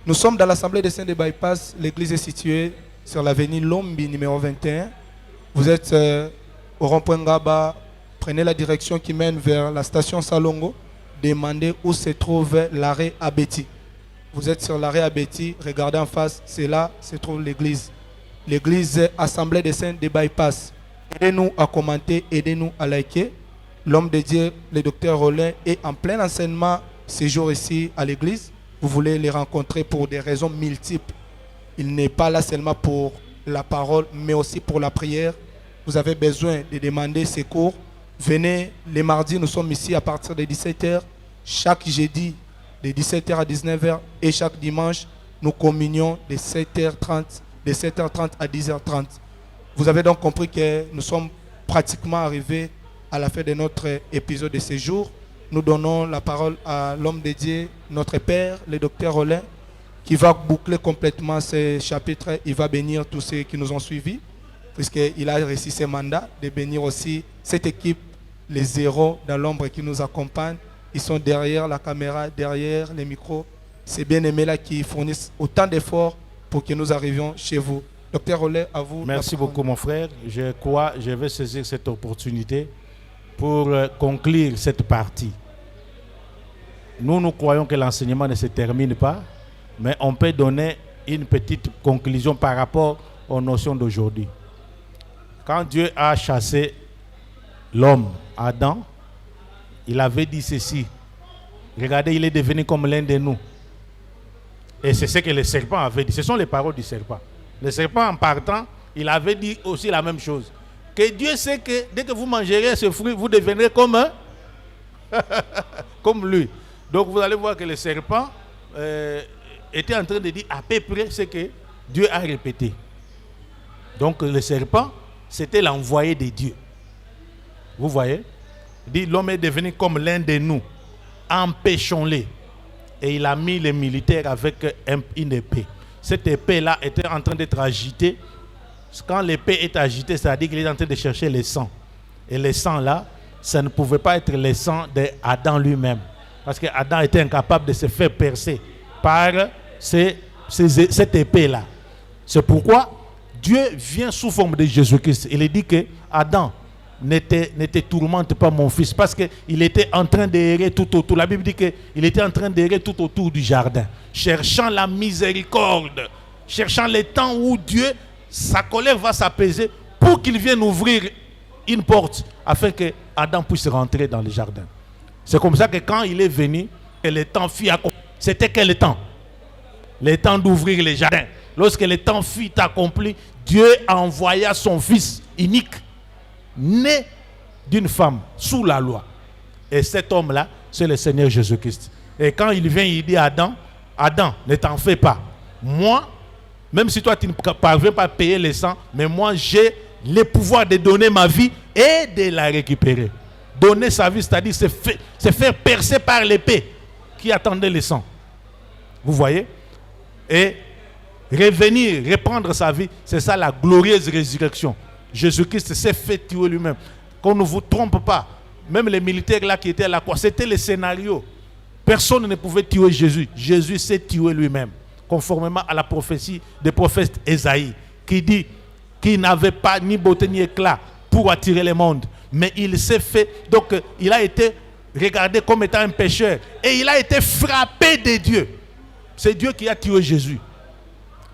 Nous sommes dans l'Assemblée des Saints de Bypass. L'église est située sur l'avenue Lombi, numéro 21. Vous êtes au rond-point Ngaba. Prenez la direction qui mène vers la station Salongo. Demandez où se trouve l'arrêt Abeti. Vous êtes sur l'arrêt Abeti. Regardez en face, c'est là se trouve l'église. L'église Assemblée des Saints de Bypass. Aidez-nous à commenter, aidez-nous à liker. L'homme de Dieu, le docteur Rollin, est en plein enseignement ces jours ici à l'église. Vous voulez les rencontrer pour des raisons multiples. Il n'est pas là seulement pour la parole, mais aussi pour la prière. Vous avez besoin de demander ces cours. Venez les mardis, nous sommes ici à partir de 17h. Chaque jeudi, de 17h à 19h. Et chaque dimanche, nous communions de 7h30 à 10h30. Vous avez donc compris que nous sommes pratiquement arrivés à la fin de notre épisode de ce jour. Nous donnons la parole à l'homme de Dieu, notre Père, le docteur Rollin, qui va boucler complètement ce chapitre. Il va bénir tous ceux qui nous ont suivis, puisqu'il a réussi ses mandats, de bénir aussi cette équipe, les héros dans l'ombre qui nous accompagnent. Ils sont derrière la caméra, derrière les micros. Ces bien-aimés-là qui fournissent autant d'efforts pour que nous arrivions chez vous. Docteur Rollin, à vous. Merci beaucoup, mon frère. Je vais saisir cette opportunité pour conclure cette partie. Nous croyons que l'enseignement ne se termine pas, mais on peut donner une petite conclusion par rapport aux notions d'aujourd'hui. Quand Dieu a chassé l'homme, Adam, il avait dit ceci. Regardez, il est devenu comme l'un de nous. Et c'est ce que le serpent avait dit. Ce sont les paroles du serpent. Le serpent, en partant, il avait dit aussi la même chose. Que Dieu sait que dès que vous mangerez ce fruit, vous deviendrez comme comme lui. Donc vous allez voir que le serpent était en train de dire à peu près ce que Dieu a répété. Donc le serpent, c'était l'envoyé de Dieu. Vous voyez? Il dit, l'homme est devenu comme l'un de nous. Empêchons-les. Et il a mis les militaires avec une épée. Cette épée-là était en train d'être agitée. Quand l'épée est agitée, c'est-à-dire qu'il est en train de chercher le sang. Et le sang-là, ça ne pouvait pas être le sang d'Adam lui-même. Parce qu'Adam était incapable de se faire percer par cette épée-là. C'est pourquoi Dieu vient sous forme de Jésus-Christ. Il dit que Adam, ne te tourmente pas mon fils, parce qu'il était en train d'errer tout autour. La Bible dit qu'il était en train d'errer tout autour du jardin, cherchant la miséricorde, cherchant le temps où Dieu, sa colère va s'apaiser pour qu'il vienne ouvrir une porte afin que Adam puisse rentrer dans le jardin. C'est comme ça que quand il est venu, et le temps fut accompli. C'était quel temps? Le temps d'ouvrir le jardin. Lorsque le temps fut accompli, Dieu envoya son fils unique, né d'une femme sous la loi. Et cet homme-là, c'est le Seigneur Jésus-Christ. Et quand il vient, il dit à Adam, Adam, ne t'en fais pas. Moi, même si toi tu ne parviens pas à payer les sangs, mais moi j'ai le pouvoir de donner ma vie et de la récupérer. Donner sa vie, c'est-à-dire se faire percer par l'épée qui attendait le sang. Vous voyez? Et revenir, reprendre sa vie. C'est ça la glorieuse résurrection. Jésus-Christ s'est fait tuer lui-même. Qu'on ne vous trompe pas. Même les militaires là qui étaient à la croix, c'était le scénario. Personne ne pouvait tuer Jésus. Jésus s'est tué lui-même. Conformément à la prophétie des prophètes Ésaïe, qui dit qu'il n'avait pas ni beauté ni éclat pour attirer le monde. Mais il s'est fait, donc il a été regardé comme étant un pécheur. Et il a été frappé de Dieu. C'est Dieu qui a tué Jésus.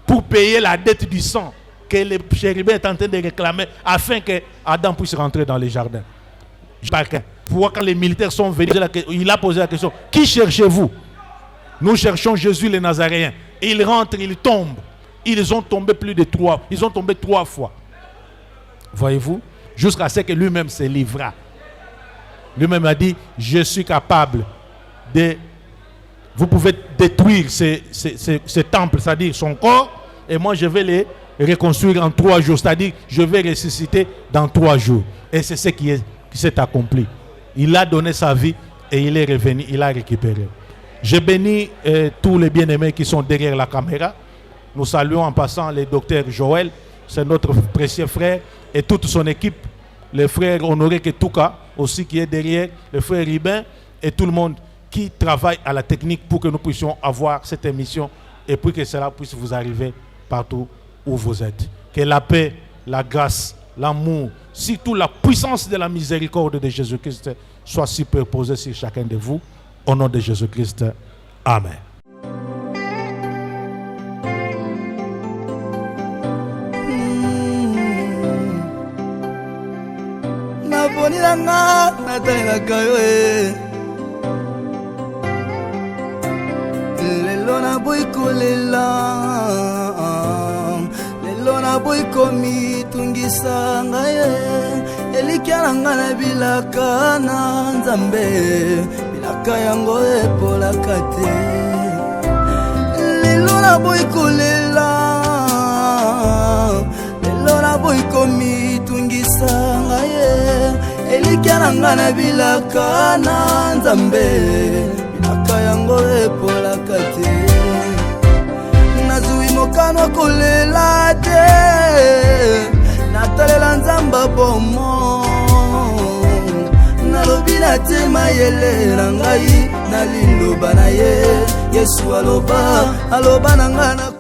Pour payer la dette du sang que le chérubin est en train de réclamer afin que Adam puisse rentrer dans les jardins. Pourquoi quand les militaires sont venus, il a posé la question, qui cherchez-vous? Nous cherchons Jésus le Nazaréen. Il rentre, il tombe. Ils ont tombé ils ont tombé 3 fois. Voyez-vous? Jusqu'à ce que lui-même se livra. Lui-même a dit, je suis capable de... Vous pouvez détruire ce temple, c'est-à-dire son corps, et moi je vais les reconstruire en 3 jours. C'est-à-dire, je vais ressusciter dans 3 jours. Et c'est ce qui s'est accompli. Il a donné sa vie et il est revenu, il a récupéré. Je bénis tous les bien-aimés qui sont derrière la caméra. Nous saluons en passant le docteur Joël, c'est notre précieux frère, et toute son équipe, le frère Honoré Ketouka aussi qui est derrière, le frère Ribin et tout le monde qui travaille à la technique pour que nous puissions avoir cette émission et pour que cela puisse vous arriver partout où vous êtes. Que la paix, la grâce, l'amour, surtout la puissance de la miséricorde de Jésus-Christ soit superposée sur chacun de vous. Au nom de Jésus-Christ. Amen. Lelo boy komi tungisa ngaye elikia ngana bilaka na nzambe bilaka yango epola kate lelo boy kolela lelo boy komi tungisa ngaye elikia ngana bilaka na nzambe bilaka yango epola kate nazui mokano kolela te natalela nzamba bomo nalobi na tema yele na ngai na liloba na ye Yesu aloba na ngana